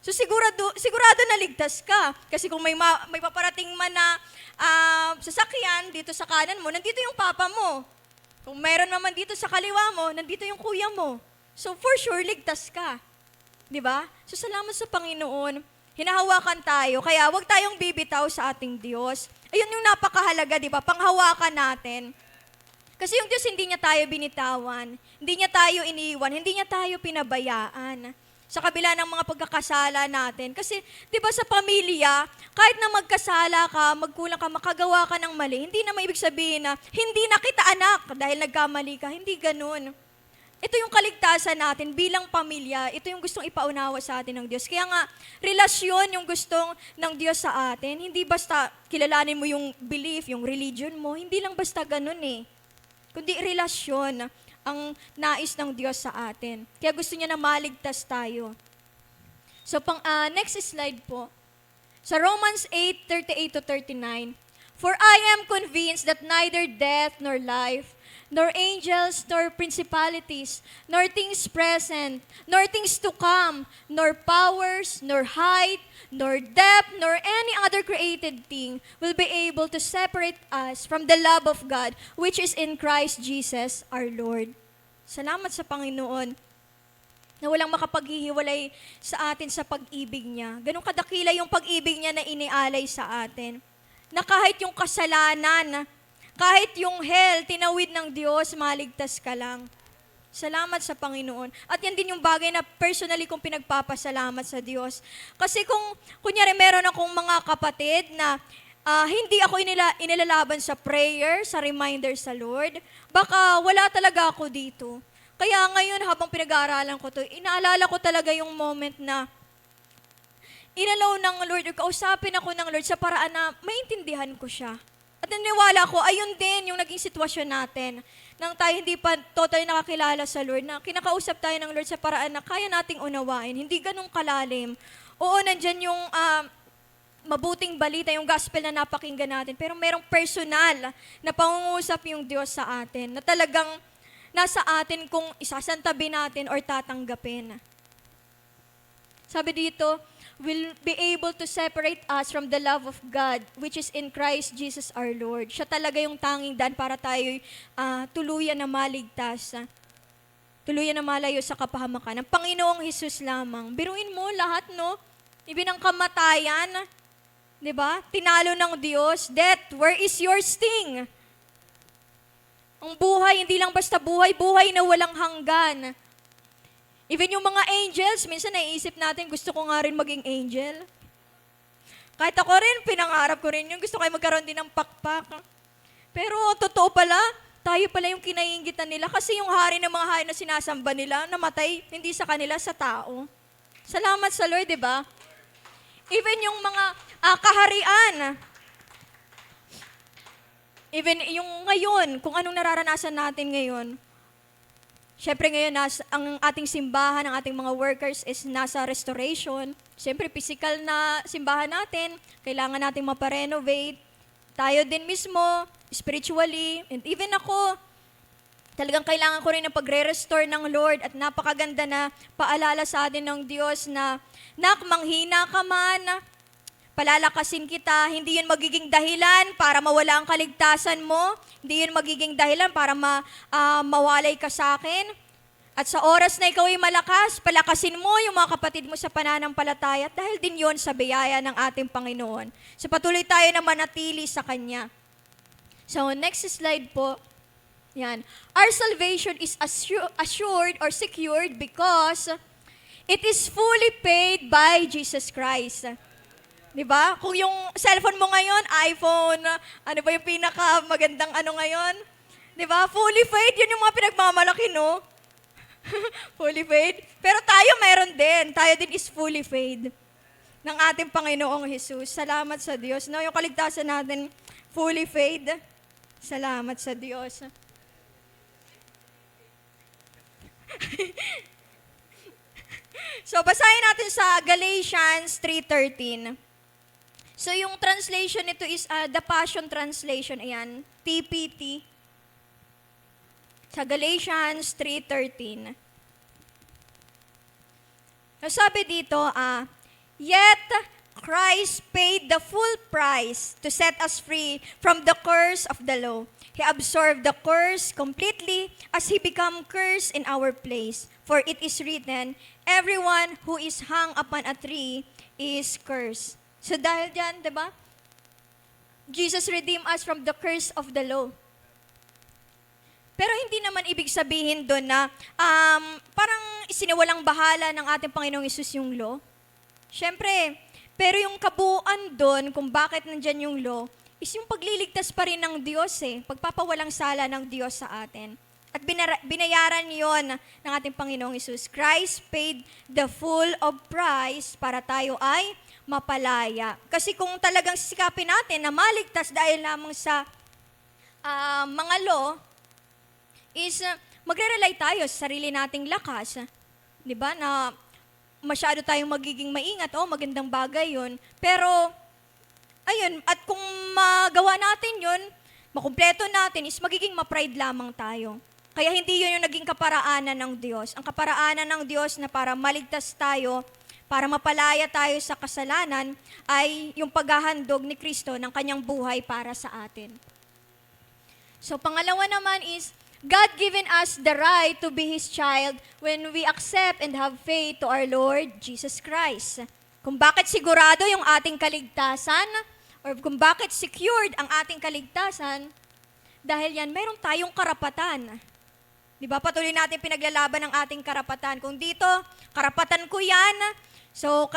So sigurado na ligtas ka. Kasi kung may paparating man na sasakyan dito sa kanan mo, nandito yung papa mo. Kung mayroon naman dito sa kaliwa mo, nandito yung kuya mo. So for sure, ligtas ka. Di ba? So salamat sa Panginoon. Hinahawakan tayo, kaya huwag tayong bibitaw sa ating Diyos. Ayun yung napakahalaga, di ba? Panghawakan natin. Kasi yung Diyos hindi niya tayo binitawan, hindi niya tayo iniwan, hindi niya tayo pinabayaan. Sa kabila ng mga pagkakasala natin. Kasi, di ba sa pamilya, kahit na magkasala ka, magkulang ka, makagawa ka ng mali, hindi na maibig sabihin na, hindi na kita anak dahil nagkamali ka. Hindi ganun. Ito yung kaligtasan natin bilang pamilya. Ito yung gustong ipaunawa sa atin ng Diyos. Kaya nga, relasyon yung gustong ng Diyos sa atin. Hindi basta kilalanin mo yung belief, yung religion mo. Hindi lang basta ganun eh. Kundi relasyon ang nais ng Diyos sa atin. Kaya gusto niya na maligtas tayo. So, next slide po. Sa Romans 8:38-39, For I am convinced that neither death nor life, nor angels, nor principalities, nor things present, nor things to come, nor powers, nor height, nor depth, nor any other created thing will be able to separate us from the love of God, which is in Christ Jesus our Lord. Salamat sa Panginoon na walang makapaghihiwalay sa atin sa pag-ibig niya. Ganun kadakila yung pag-ibig niya na inialay sa atin. Na kahit yung kasalanan Kahit yung hell, tinawid ng Diyos, maligtas ka lang. Salamat sa Panginoon. At yan din yung bagay na personally kong pinagpapasalamat sa Diyos. Kasi kung, kunyari, meron akong mga kapatid na hindi ako inilalaban sa prayer, sa reminder sa Lord, baka wala talaga ako dito. Kaya ngayon, habang pinag-aaralan ko to, inaalala ko talaga yung moment na inalaw ng Lord, or kausapin ako ng Lord sa paraan na maintindihan ko siya. At naniwala ko, ayun din yung naging sitwasyon natin. Nang tayo hindi pa totally nakakilala sa Lord, na kinakausap tayo ng Lord sa paraan na kaya nating unawain, hindi ganun kalalim. Oo, nandyan yung mabuting balita, yung gospel na napakinggan natin, pero merong personal na pangungusap yung Diyos sa atin, na talagang nasa atin kung isasantabi natin or tatanggapin. Sabi dito, will be able to separate us from the love of God, which is in Christ Jesus our Lord. Siya talaga yung tanging daan para tayo tuluyan na maligtas, tuluyan na malayo sa kapahamakan. Ang Panginoong Hesus lamang. Biruin mo lahat, no? Ibig ng kamatayan, di ba? Tinalo ng Diyos. Death, where is your sting? Ang buhay, hindi lang basta buhay, buhay na walang hanggan. Even yung mga angels, minsan naiisip natin, gusto ko nga rin maging angel. Kahit ako rin, pinangarap ko rin yung gusto ko magkaroon din ng pakpak. Pero totoo pala, tayo pala yung kinaiingitan nila kasi yung hari ng mga hari na sinasamba nila, namatay hindi sa kanila, sa tao. Salamat sa Lord, di ba? Even yung mga kaharian, even yung ngayon, kung anong nararanasan natin ngayon, siyempre ngayon, ang ating simbahan, ang ating mga workers is nasa restoration. Siyempre, physical na simbahan natin, kailangan natin maparenovate. Tayo din mismo, spiritually, and even ako, talagang kailangan ko rin ng pagre-restore ng Lord at napakaganda na paalala sa atin ng Diyos na, nak, manghina ka man, palalakasin kita, hindi yun magiging dahilan para mawala ang kaligtasan mo, hindi yun magiging dahilan para mawalay ka sa akin. At sa oras na ikaw ay malakas, palakasin mo yung mga kapatid mo sa pananampalataya at dahil din yun sa biyaya ng ating Panginoon. So patuloy tayo na manatili sa Kanya. So next slide po. Yan. Our salvation is assured or secured because it is fully paid by Jesus Christ. Diba? Kung yung cellphone mo ngayon, iPhone, ano ba yung pinakamagandang ngayon? Diba? Fully paid, yun yung mga pinagmamalaki, no? Fully paid. Pero tayo meron din. Tayo din is fully paid ng ating Panginoong Hesus. Salamat sa Diyos. No? Yung kaligtasan natin, fully paid. Salamat sa Diyos. So, basahin natin sa Galatians 3:13. So, yung translation nito is the Passion Translation. Ayan, TPT. Sa Galatians 3:13. Sabi dito, yet Christ paid the full price to set us free from the curse of the law. He absorbed the curse completely as He became cursed in our place. For it is written, everyone who is hung upon a tree is cursed. So dahil dyan, diba? Jesus redeemed us from the curse of the law. Pero hindi naman ibig sabihin doon na parang isiniwalang bahala ng ating Panginoong Hesus yung law. Siyempre, pero yung kabuuan doon kung bakit nandyan yung law, is yung pagliligtas pa rin ng Diyos pagpapawalang sala ng Diyos sa atin. At binayaran yon ng ating Panginoong Hesus. Christ paid the full of price para tayo ay mapalaya. Kasi kung talagang sisikapin natin na maligtas dahil lamang sa mga law, is magre-rely tayo sa sarili nating lakas. Di ba? Na masyado tayong magiging maingat. Magandang bagay yun. Pero, ayun, at kung magawa natin yun, makumpleto natin, is magiging ma-pride lamang tayo. Kaya hindi yun yung naging kaparaanan ng Diyos. Ang kaparaanan ng Diyos na para maligtas tayo, para mapalaya tayo sa kasalanan, ay yung paghahandog ni Kristo ng kanyang buhay para sa atin. So, pangalawa naman is, God given us the right to be His child when we accept and have faith to our Lord Jesus Christ. Kung bakit sigurado yung ating kaligtasan, or kung bakit secured ang ating kaligtasan, dahil yan, meron tayong karapatan. Di ba? Patuloy natin pinaglalaban ng ating karapatan. Kung dito, karapatan ko yan, so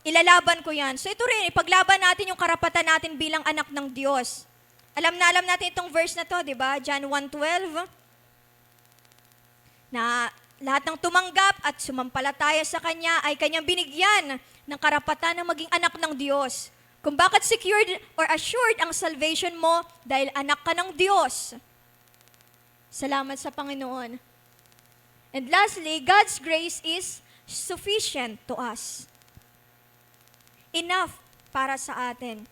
ilalaban ko yan. So ito rin, ipaglaban natin yung karapatan natin bilang anak ng Diyos. Alam natin itong verse na to, di ba? John 1:12. Na lahat ng tumanggap at sumampalataya sa Kanya ay Kanyang binigyan ng karapatan na maging anak ng Diyos. Kung bakit secured or assured ang salvation mo dahil anak ka ng Diyos. Salamat sa Panginoon. And lastly, God's grace is sufficient to us. Enough para sa atin.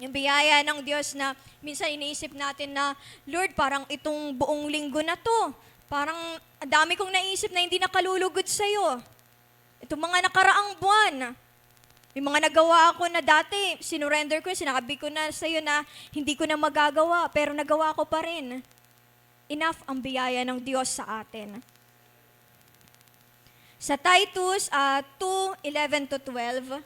Yung biyaya ng Diyos na minsan iniisip natin na, Lord, parang itong buong linggo na to, parang dami kong naisip na hindi nakalulugod sa'yo. Itong mga nakaraang buwan, yung mga nagawa ko na dati, sinurrender ko, sinabi ko na sa'yo na hindi ko na magagawa, pero nagawa ko pa rin. Enough ang biyaya ng Diyos sa atin. Sa Titus 2:11-12,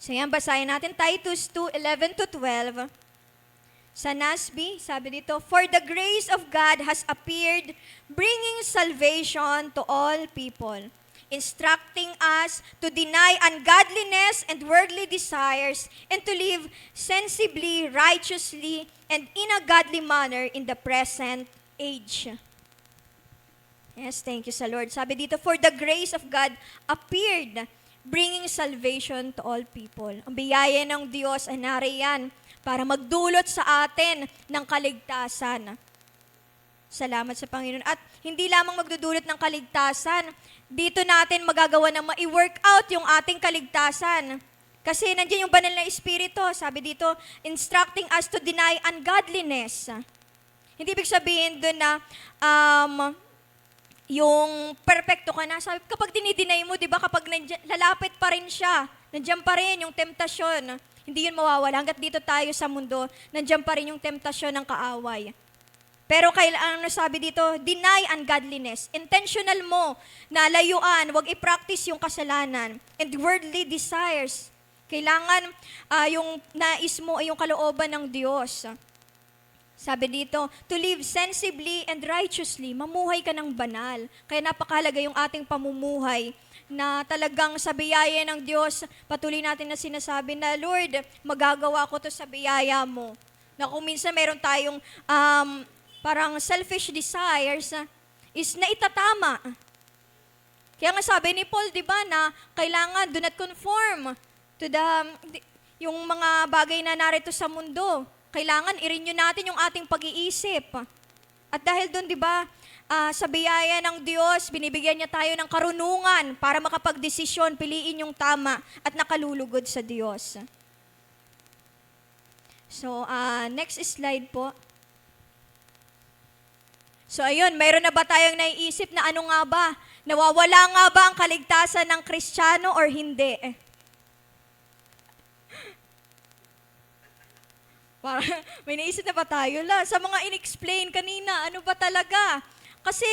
so yan, basahin natin Titus 2:11-12. Sa NASB, sabi dito, "For the grace of God has appeared, bringing salvation to all people, instructing us to deny ungodliness and worldly desires, and to live sensibly, righteously, and in a godly manner in the present age." Yes, thank you sa Lord. Sabi dito, "For the grace of God appeared, bringing salvation to all people." Ang biyaya ng Diyos ay nariyan para magdulot sa atin ng kaligtasan. Salamat sa Panginoon. At hindi lamang magdudulot ng kaligtasan, dito natin magagawa na ma-work out yung ating kaligtasan. Kasi nandiyan yung banal na Espiritu. Sabi dito, instructing us to deny ungodliness. Hindi ibig sabihin doon na yung perfecto ka na. Sabi, kapag dinideny mo, di ba, kapag lalapit pa rin siya, nandiyan pa rin yung temptasyon. Hindi yun mawawala. Hanggat dito tayo sa mundo, nandiyan pa rin yung temptasyon ng kaaway. Pero kailangan sabi dito, deny ungodliness. Intentional mo na layuan, wag i-practice yung kasalanan. And worldly desires. Kailangan yung nais mo ay yung kalooban ng Diyos. Sabi dito, to live sensibly and righteously. Mamuhay ka ng banal. Kaya napakahalaga yung ating pamumuhay na talagang sa biyaya ng Diyos, patuloy natin na sinasabi na, Lord, magagawa ko to sa biyaya mo. Na kung minsan meron tayong parang selfish desires, is na itatama. Kaya nga sabi ni Paul, di ba, na kailangan do not conform to yung mga bagay na narito sa mundo. Kailangan i-renew natin yung ating pag-iisip. At dahil doon, di ba, sa biyaya ng Diyos, binibigyan niya tayo ng karunungan para makapagdesisyon, piliin yung tama at nakalulugod sa Diyos. So, next slide po. So, ayun, mayroon na ba tayong naiisip na ano nga ba? Nawawala nga ba ang kaligtasan ng Kristiyano or hindi? May naisip na ba tayo? Sa mga in-explain kanina, ano ba talaga? Kasi,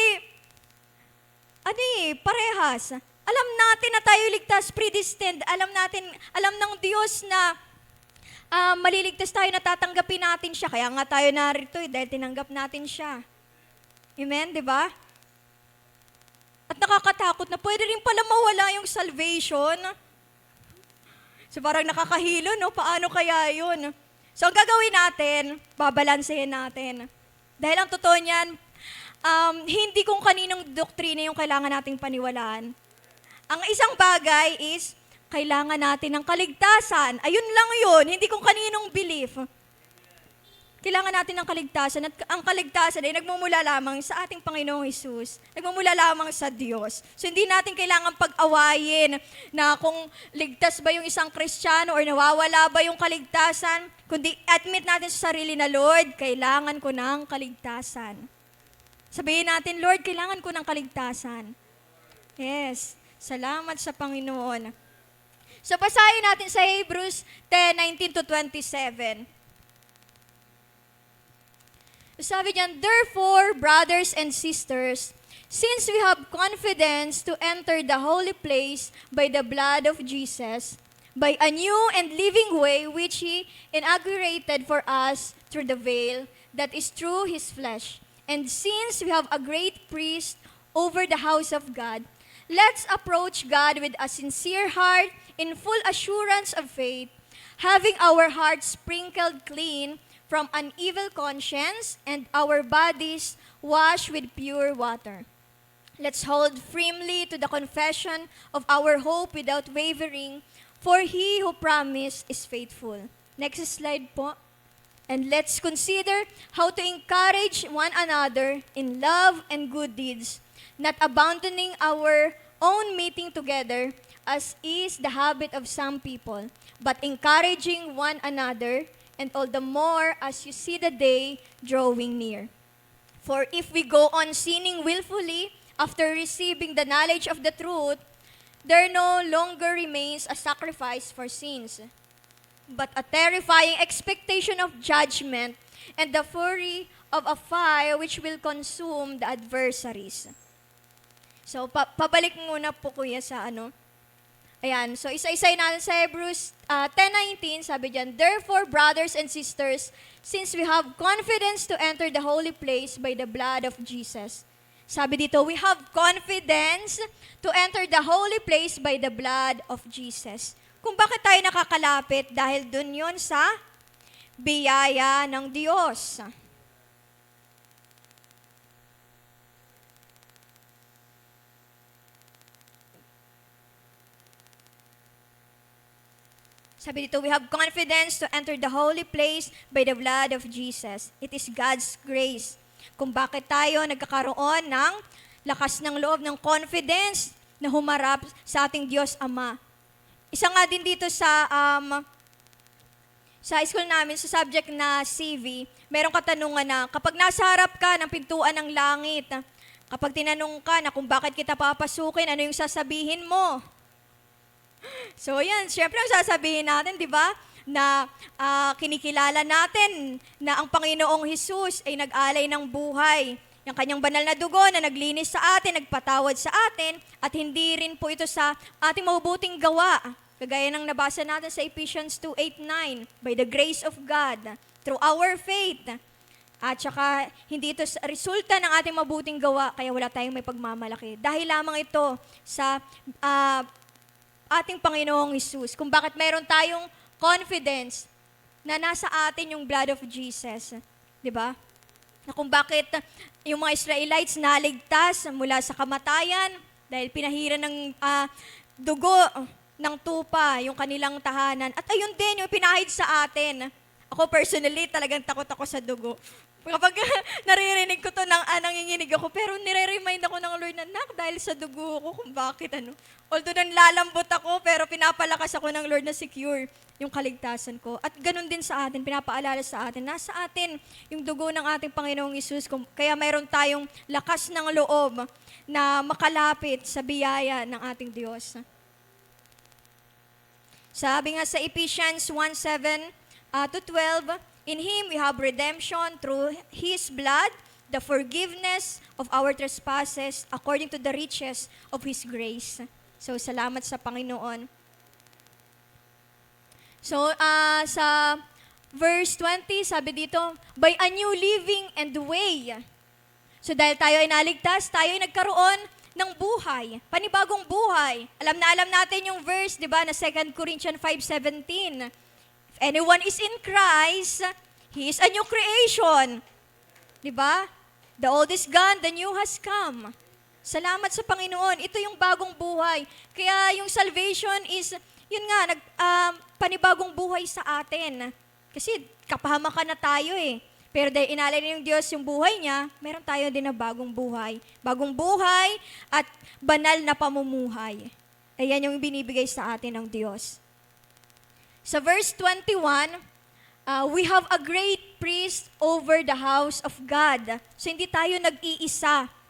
parehas. Alam natin na tayo ligtas, predestined. Alam ng Diyos na maliligtas tayo, natatanggapin natin siya. Kaya nga tayo narito dahil tinanggap natin siya. Amen, di ba? At nakakatakot na pwede rin pala mawala yung salvation. So parang nakakahilo, no? Paano kaya yun? So ang gagawin natin, babalansehin natin. Dahil ang totoo niyan, hindi kung kaninong doktrina yung kailangan nating paniwalaan. Ang isang bagay is, kailangan natin ng kaligtasan. Ayun lang yun, hindi kung kaninong belief. Kailangan natin ng kaligtasan at ang kaligtasan ay nagmumula lamang sa ating Panginoong Hesus. Nagmumula lamang sa Diyos. So hindi natin kailangan pag-awayin na kung ligtas ba yung isang Kristiyano or nawawala ba yung kaligtasan, kundi admit natin sa sarili na, Lord, kailangan ko ng kaligtasan. Sabihin natin, Lord, kailangan ko ng kaligtasan. Yes, salamat sa Panginoon. So basahin natin sa Hebrews 10:19-27. Sabi diyan, therefore, brothers and sisters, since we have confidence to enter the holy place by the blood of Jesus, by a new and living way which He inaugurated for us through the veil, that is through His flesh. And since we have a great priest over the house of God, let's approach God with a sincere heart in full assurance of faith, having our hearts sprinkled clean from an evil conscience and our bodies washed with pure water. Let's hold firmly to the confession of our hope without wavering, for He who promised is faithful. Next slide po. And let's consider how to encourage one another in love and good deeds, not abandoning our own meeting together, as is the habit of some people, but encouraging one another, and all the more as you see the day drawing near. For if we go on sinning willfully after receiving the knowledge of the truth, there no longer remains a sacrifice for sins, but a terrifying expectation of judgment and the fury of a fire which will consume the adversaries. So, pabalik muna po kuya sa ano. Ayan, so isa-isay natin sa Hebrews 10:19, sabi diyan, therefore, brothers and sisters, since we have confidence to enter the holy place by the blood of Jesus. Sabi dito, we have confidence to enter the holy place by the blood of Jesus. Kung bakit tayo nakakalapit, dahil dun yun sa biyaya ng Diyos. Sabi dito, we have confidence to enter the holy place by the blood of Jesus. It is God's grace. Kung bakit tayo nagkakaroon ng lakas ng loob, ng confidence na humarap sa ating Diyos Ama. Isa nga din dito sa school namin, sa subject na CV, merong katanungan na kapag nasa harap ka ng pintuan ng langit, kapag tinanong ka na kung bakit kita papasukin, ano yung sasabihin mo? So yan, syempre ang sasabihin natin, di ba, na kinikilala natin na ang Panginoong Hesus ay nag-alay ng buhay. Yung kanyang banal na dugo na naglinis sa atin, nagpatawad sa atin, at hindi rin po ito sa ating mabubuting gawa. Kagaya ng nabasa natin sa Ephesians 2:8-9, by the grace of God, through our faith. At saka, hindi ito resulta ng ating mabuting gawa, kaya wala tayong may pagmamalaki. Dahil lamang ito sa ating Panginoong Hesus, kung bakit mayroon tayong confidence na nasa atin yung blood of Jesus. Di ba? Na kung bakit yung mga Israelites naligtas mula sa kamatayan dahil pinahiran ng dugo ng tupa yung kanilang tahanan. At ayun din yung pinahid sa atin. Ako personally, talagang takot ako sa dugo. Kapag naririnig ko to, nanginginig ako, pero nire-remind ako ng Lord na, dahil sa dugo ko, kung bakit Although nanlalambot ako, pero pinapalakas ako ng Lord na secure yung kaligtasan ko. At ganun din sa atin, pinapaalala sa atin, nasa atin yung dugo ng ating Panginoong Hesus, kaya mayroon tayong lakas ng loob na makalapit sa biyaya ng ating Diyos. Sabi nga sa Ephesians 1:7-12, in Him we have redemption through His blood, the forgiveness of our trespasses according to the riches of His grace. So, salamat sa Panginoon. So, sa verse 20, sabi dito, by a new living and way. So, dahil tayo ay naligtas, tayo ay nagkaroon ng buhay, panibagong buhay. Alam natin yung verse, di ba, na 2 Corinthians 5:17. If anyone is in Christ, he is a new creation. Di ba? The old is gone, the new has come. Salamat sa Panginoon. Ito yung bagong buhay. Kaya yung salvation is, yun nga, panibagong buhay sa atin. Kasi kapahamakan na tayo eh. Pero dahil inalay ng Diyos yung buhay niya, meron tayo din na bagong buhay. Bagong buhay at banal na pamumuhay. Ayan yung binibigay sa atin ng Diyos. Sa verse 21, we have a great priest over the house of God. So hindi tayo nag-iisa.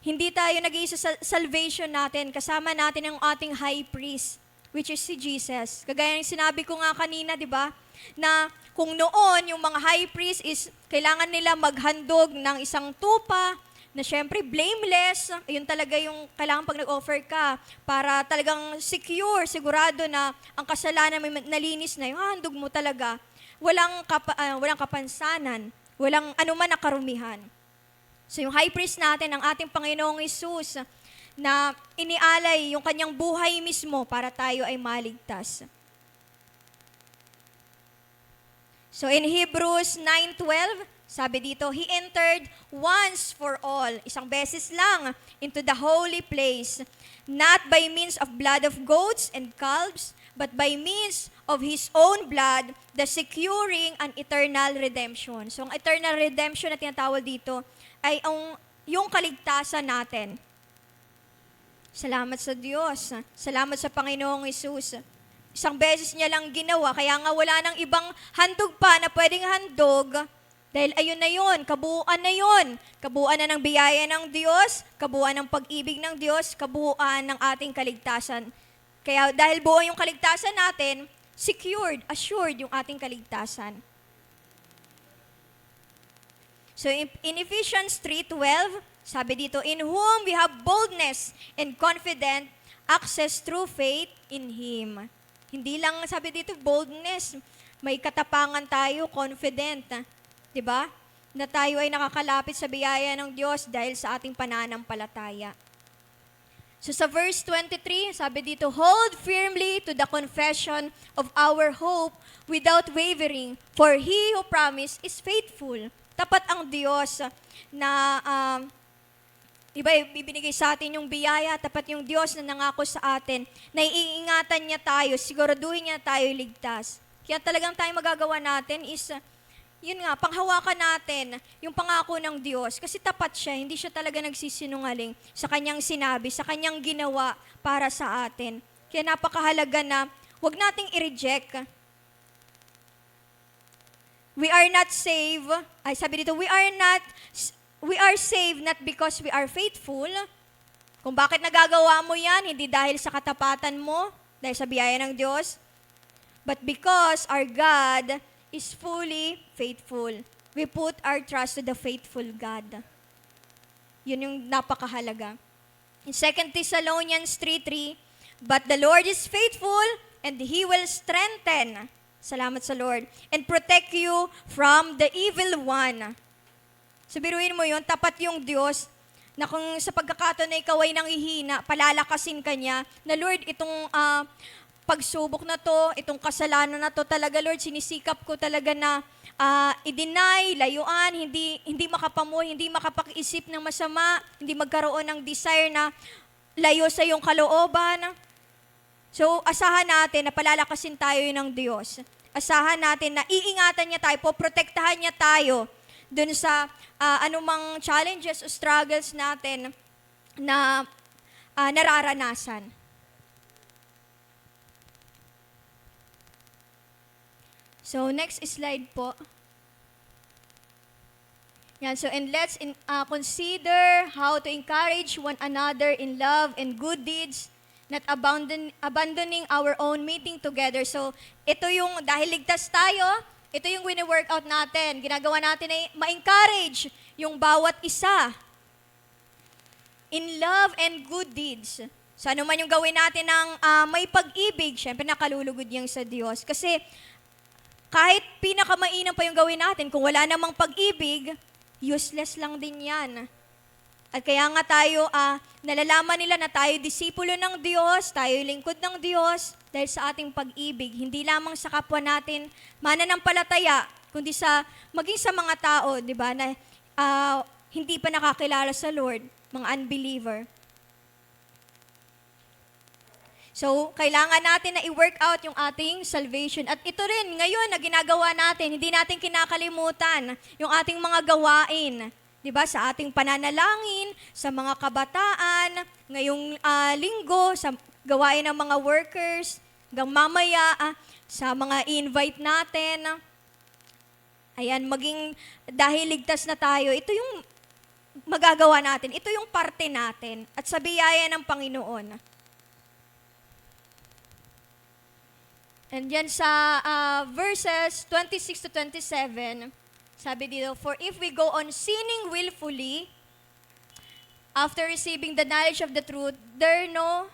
Hindi tayo nag-iisa sa salvation natin. Kasama natin ang ating high priest, which is si Jesus. Kagaya ng sinabi ko nga kanina, di ba? Na kung noon, yung mga high priest is, kailangan nila maghandog ng isang tupa na syempre blameless. Yun talaga yung kailangan pag nag-offer ka para talagang secure, sigurado na ang kasalanan may nalinis na yung handog mo talaga. Walang kapansanan, walang anuman na karumihan. So yung high priest natin, ang ating Panginoong Hesus, na inialay yung kanyang buhay mismo para tayo ay maligtas. So in Hebrews 9:12, sabi dito, He entered once for all, isang beses lang, into the holy place, not by means of blood of goats and calves, but by means of His own blood, the securing an eternal redemption. So ang eternal redemption na tinatawag dito ay yung kaligtasan natin. Salamat sa Diyos. Salamat sa Panginoong Hesus. Isang beses niya lang ginawa, kaya nga wala nang ibang handog pa na pwedeng handog, dahil ayun na yun, kabuuan na yun. Kabuuan na ng biyaya ng Diyos, kabuuan ng pag-ibig ng Diyos, kabuuan ng ating kaligtasan. Kaya dahil buo yung kaligtasan natin, secured, assured yung ating kaligtasan. So in Ephesians 3:12, sabi dito, in whom we have boldness and confident access through faith in Him. Hindi lang sabi dito boldness, may katapangan tayo, confident, diba? Na tayo ay nakakalapit sa biyaya ng Diyos dahil sa ating pananampalataya. So sa verse 23, sabi dito, hold firmly to the confession of our hope without wavering, for He who promised is faithful. Tapat ang Diyos na ibinigay sa atin yung biyaya, tapat yung Diyos na nangako sa atin, na iingatan niya tayo, siguraduhin niya tayo ligtas. Kaya talagang tayo magagawa natin is, yun nga, panghawakan natin yung pangako ng Diyos. Kasi tapat siya, hindi siya talaga nagsisinungaling sa kanyang sinabi, sa kanyang ginawa para sa atin. Kaya napakahalaga na huwag nating i-reject. We are not saved, sabi dito, we are saved not because we are faithful. Kung bakit nagagawa mo yan, hindi dahil sa katapatan mo, dahil sa biyaya ng Diyos, but because our God is fully faithful. We put our trust to the faithful God. Yun yung napakahalaga. In 2 Thessalonians 3:3, but the Lord is faithful and He will strengthen, salamat sa Lord, and protect you from the evil one. So biruin mo yun, tapat yung Diyos na kung sa pagkakataon na ikaw ay nanghihina, palalakasin ka niya, na Lord, itong pagsubok na to, itong kasalanan na to, talaga Lord, sinisikap ko talaga na i-deny, layuan, hindi makapamoy, hindi makapag-isip ng masama, hindi magkaroon ng desire na layo sa iyong kalooban. So asahan natin na palalakasin tayo ng Diyos. Asahan natin na iingatan niya tayo, poprotektahan niya tayo dun sa anumang challenges o struggles natin na nararanasan. So, next slide po. Yan, so, and let's consider how to encourage one another in love and good deeds, not abandoning our own meeting together. So, ito yung, dahil ligtas tayo, ito yung wini-workout natin. Ginagawa natin ay ma-encourage yung bawat isa in love and good deeds. So ano man yung gawin natin ng may pag-ibig, syempre nakalulugod yung sa Diyos. Kasi kahit pinakamainam pa yung gawin natin, kung wala namang pag-ibig, useless lang din yan. At kaya nga tayo, nalalaman nila na tayo disipulo ng Diyos, tayo lingkod ng Diyos, dahil sa ating pag-ibig, hindi lamang sa kapwa natin mananampalataya, kundi maging sa mga tao, di ba, na hindi pa nakakilala sa Lord, mga unbeliever. So, kailangan natin na i-work out yung ating salvation. At ito rin, ngayon, na ginagawa natin, hindi natin kinakalimutan yung ating mga gawain. Diba, sa ating pananalangin, sa mga kabataan, ngayong linggo, sa gawain ng mga workers, hanggang mamaya, sa mga invite natin. Ayan, dahil ligtas na tayo, ito yung magagawa natin, ito yung parte natin, at sa biyaya ng Panginoon. And yan sa verses 26 to 27, sabi dito, for if we go on sinning willfully, After receiving the knowledge of the truth, there no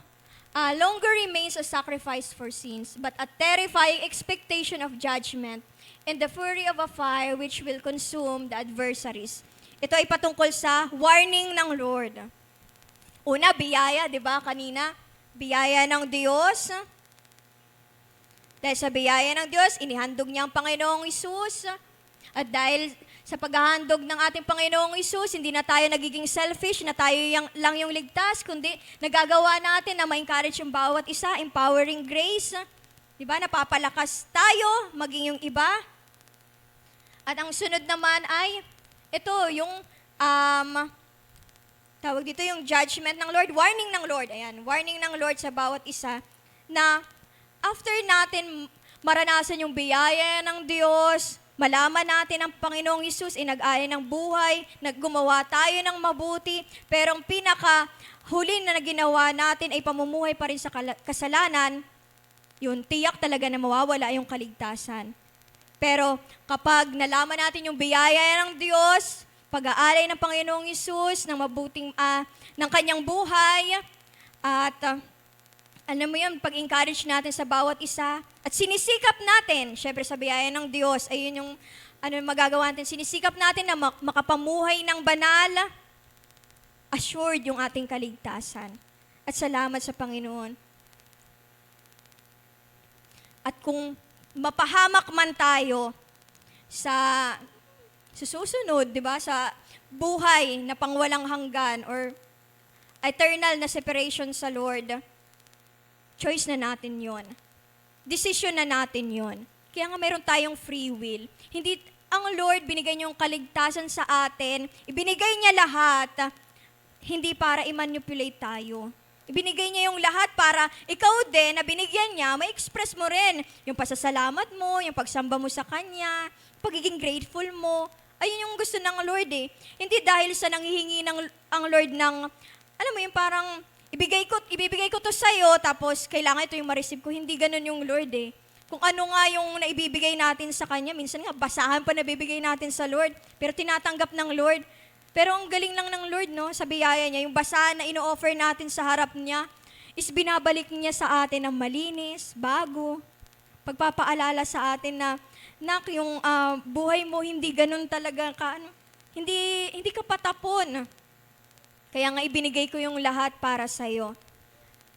longer remains a sacrifice for sins, but a terrifying expectation of judgment and the fury of a fire which will consume the adversaries. Ito ay patungkol sa warning ng Lord. Una, biyaya, di ba, kanina? Biyaya ng Diyos. Dahil sa biyaya ng Diyos, inihandog niya ang Panginoong Isus. At dahil sa paghahandog ng ating Panginoong Isus, hindi na tayo nagiging selfish, na tayo lang yung ligtas, kundi nagagawa natin na ma-encourage yung bawat isa, empowering grace. Di ba? Napapalakas tayo, maging yung iba. At ang sunod naman ay, ito, yung, tawag dito yung judgment ng Lord, warning ng Lord. Ayan, warning ng Lord sa bawat isa na after natin maranasan yung biyaya ng Diyos, malaman natin ang Panginoong Hesus ay nag-alay ng buhay, naggumawa tayo ng mabuti, pero ang pinaka-huli na ginawa natin ay pamumuhay pa rin sa kasalanan, yun, tiyak talaga na mawawala yung kaligtasan. Pero kapag nalaman natin yung biyaya ng Diyos, pag-aalay ng Panginoong Hesus, ng mabuting, ng kanyang buhay, at alam mo yun, pag-encourage natin sa bawat isa, at sinisikap natin, syempre sa biyaya ng Diyos, ayun yung magagawa natin, sinisikap natin na makapamuhay ng banal, assured yung ating kaligtasan. At salamat sa Panginoon. At kung mapahamak man tayo sa susunod, di ba, sa buhay na pangwalang hanggan or eternal na separation sa Lord, choice na natin yon. Decision na natin yon. Kaya nga meron tayong free will. Hindi ang Lord binigay niya yung kaligtasan sa atin, ibinigay niya lahat, hindi para i-manipulate tayo. Ibinigay niya yung lahat para ikaw din na binigyan niya, ma-express mo rin yung pasasalamat mo, yung pagsamba mo sa Kanya, pagiging grateful mo. Ayun yung gusto ng Lord eh. Hindi dahil sa nanghihingi ang Lord ng, alam mo yung parang, ibibigay ko to sa'yo, tapos kailangan ito yung ma-receive ko. Hindi ganun yung Lord eh. Kung ano nga yung naibibigay natin sa Kanya, minsan nga basahan pa nabibigay natin sa Lord, pero tinatanggap ng Lord. Pero ang galing lang ng Lord, no, sa biyaya niya, yung basahan na ino-offer natin sa harap niya, is binabalik niya sa atin ng malinis, bago. Pagpapaalala sa atin na, nak, yung buhay mo hindi ganun talaga hindi ka patapon. Kaya nga ibinigay ko yung lahat para sa'yo.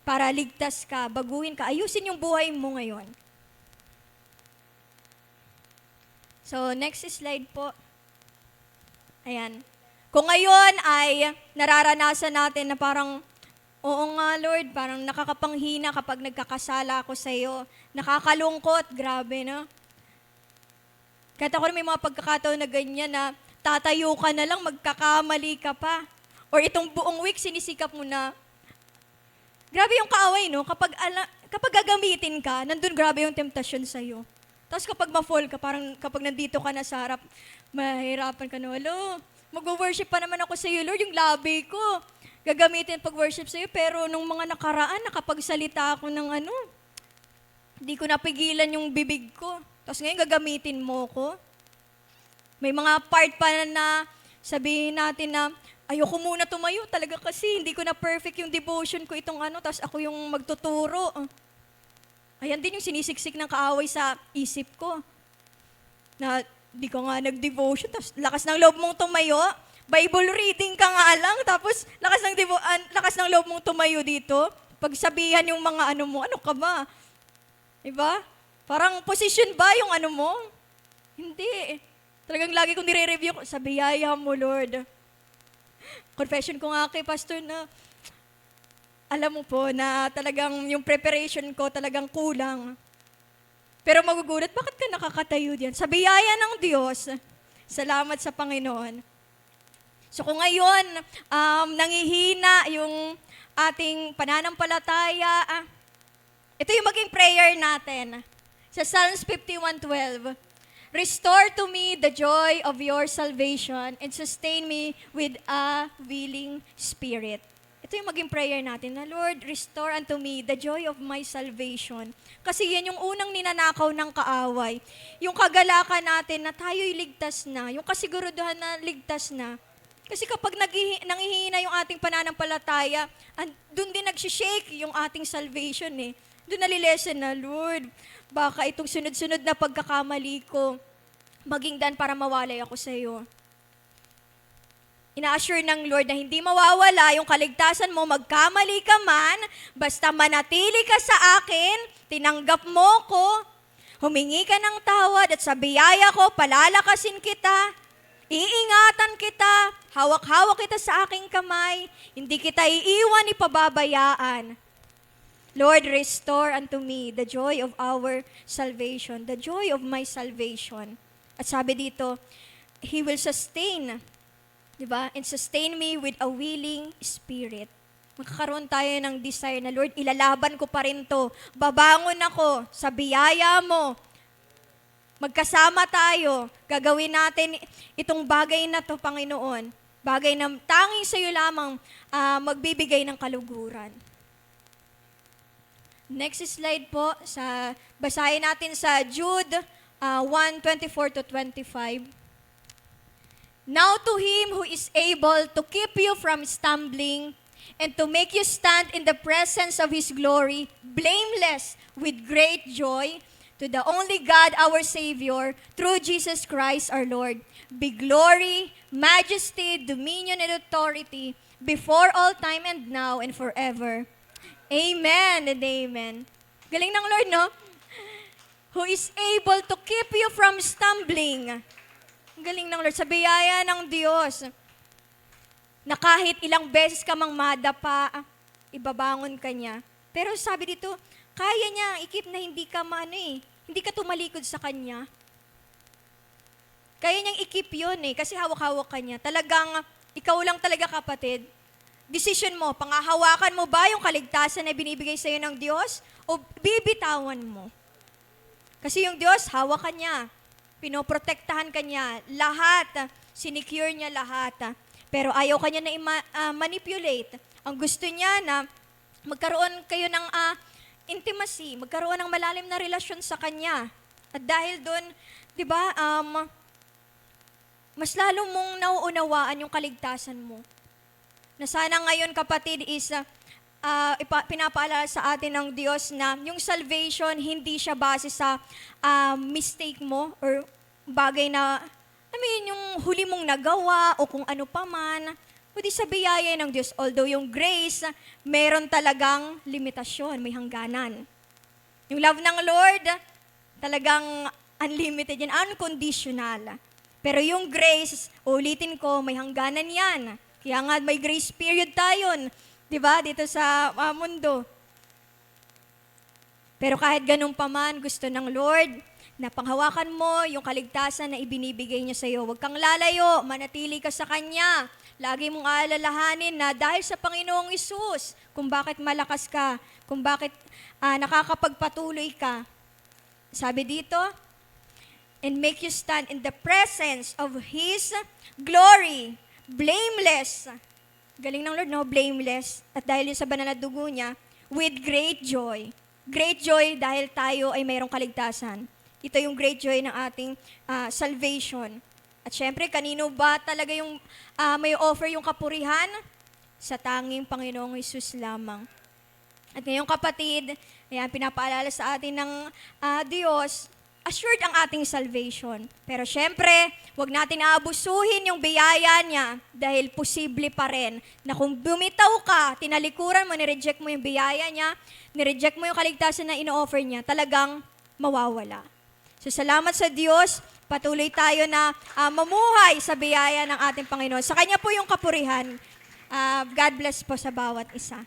Para ligtas ka, baguhin ka, ayusin yung buhay mo ngayon. So, next slide po. Ayan. Kung ngayon ay nararanasan natin na parang, oo nga Lord, parang nakakapanghina kapag nagkakasala ako sa iyo. Nakakalungkot, grabe no? Kahit ako may mga pagkakataon na ganyan na tatayo ka na lang, magkakamali ka pa. Or itong buong week, sinisikap mo na, grabe yung kaaway, no? Kapag gagamitin ka, nandun grabe yung temptasyon sa'yo. Tapos kapag ma-fall ka, parang kapag nandito ka na sa harap, mahirapan ka na, alo, mag-worship pa naman ako sa iyo, Lord, yung labi ko. Gagamitin pag-worship sa iyo, pero nung mga nakaraan, nakapagsalita ako ng hindi ko napigilan yung bibig ko. Tapos ngayon, gagamitin mo ko. May mga part pa na sabihin natin na, ayoko muna tumayo talaga kasi hindi ko na perfect yung devotion ko itong tapos ako yung magtuturo. Ayan din yung sinisiksik ng kaaway sa isip ko. Na di ko nga nag-devotion, tapos lakas ng loob mong tumayo, Bible reading ka nga lang, tapos lakas ng loob mong tumayo dito, pagsabihan yung mga mo, ano ka ba? Diba? Parang position ba yung mo? Hindi. Talagang lagi kong nire-review ko, sa biyaya mo, Lord. Confession ko nga kay Pastor na, alam mo po na talagang yung preparation ko talagang kulang. Pero magugulat, bakit ka nakakatayo diyan? Sa biyaya ng Diyos, salamat sa Panginoon. So kung ngayon, nangihina yung ating pananampalataya, ito yung maging prayer natin. Sa Psalms 51:12, restore to me the joy of your salvation and sustain me with a willing spirit. Ito yung maging prayer natin na, Lord, restore unto me the joy of my salvation. Kasi yan yung unang ninanakaw ng kaaway. Yung kagalakan natin na tayo'y ligtas na, yung kasiguruduhan na ligtas na. Kasi kapag nangihina yung ating pananampalataya, doon din nagsishake yung ating salvation eh. Doon nalilesen na, Lord, baka itong sunod-sunod na pagkakamali ko, maging daan para mawalay ako sa iyo. Ina-assure ng Lord na hindi mawawala yung kaligtasan mo, magkamali ka man, basta manatili ka sa akin, tinanggap mo ko, humingi ka ng tawad at sa biyaya ko, palalakasin kita, iingatan kita, hawak-hawak kita sa aking kamay, hindi kita iiwan, ipababayaan. Lord, restore unto me the joy of our salvation, the joy of my salvation. At sabi dito, He will sustain, diba? And sustain me with a willing spirit. Magkakaroon tayo ng desire na, Lord, ilalaban ko pa rin to. Babangon ako sa biyaya mo. Magkasama tayo. Gagawin natin itong bagay na to, Panginoon. Bagay na tanging sa iyo lamang magbibigay ng kaluguran. Next slide po. Basahin natin sa Jude 1:24-25. Now to Him who is able to keep you from stumbling and to make you stand in the presence of His glory, blameless with great joy, to the only God, our Savior, through Jesus Christ our Lord, be glory, majesty, dominion, and authority before all time and now and forever. Amen and amen. Galing ng Lord, no? Who is able to keep you from stumbling. Galing ng Lord, sa biyaya ng Diyos, na kahit ilang beses ka mang madapa, ibabangon ka niya. Pero sabi dito, kaya niya ikip na hindi ka hindi ka tumalikod sa Kanya. Kaya niyang ikip yun kasi hawak-hawak ka niya. Talagang, ikaw lang talaga kapatid. Decision mo, pangahawakan mo ba yung kaligtasan na binibigay sa'yo ng Diyos o bibitawan mo? Kasi yung Diyos, hawak ka niya. Pinoprotektahan ka niya. Lahat, sinicure niya lahat. Pero ayaw ka niya na manipulate. Ang gusto niya na magkaroon kayo ng intimacy, magkaroon ng malalim na relasyon sa Kanya. At dahil doon, di ba, mas lalo mong nauunawaan yung kaligtasan mo. Na sana ngayon, kapatid, is pinapaalala sa atin ng Diyos na yung salvation, hindi siya base sa mistake mo or bagay na, yung huli mong nagawa o kung ano pa man, kundi sa biyaya ng Diyos. Although yung grace, meron talagang limitasyon, may hangganan. Yung love ng Lord, talagang unlimited yan, unconditional. Pero yung grace, ulitin ko, may hangganan yan. Kaya nga may grace period tayo, di ba, dito sa mundo. Pero kahit ganun pa man, gusto ng Lord na panghawakan mo yung kaligtasan na ibinibigay niya sa iyo. Huwag kang lalayo, manatili ka sa Kanya. Lagi mong aalalahanin na dahil sa Panginoong Hesus, kung bakit malakas ka, kung bakit nakakapagpatuloy ka. Sabi dito, and make you stand in the presence of His glory, blameless. Galing ng Lord, no? Blameless. At dahil yun sa banal na dugo niya, with great joy. Great joy dahil tayo ay mayroong kaligtasan. Ito yung great joy ng ating salvation. At syempre, kanino ba talaga yung may offer yung kapurihan? Sa tanging Panginoong Hesus lamang. At ngayong kapatid, ayan, pinapaalala sa atin ng Diyos, assured ang ating salvation. Pero syempre, huwag natin aabusuhin yung biyaya niya dahil posible pa rin na kung bumitaw ka, tinalikuran mo, nireject mo yung biyaya niya, nireject mo yung kaligtasan na ino-offer niya, talagang mawawala. So salamat sa Diyos, patuloy tayo na mamuhay sa biyaya ng ating Panginoon. Sa Kanya po yung kapurihan. God bless po sa bawat isa.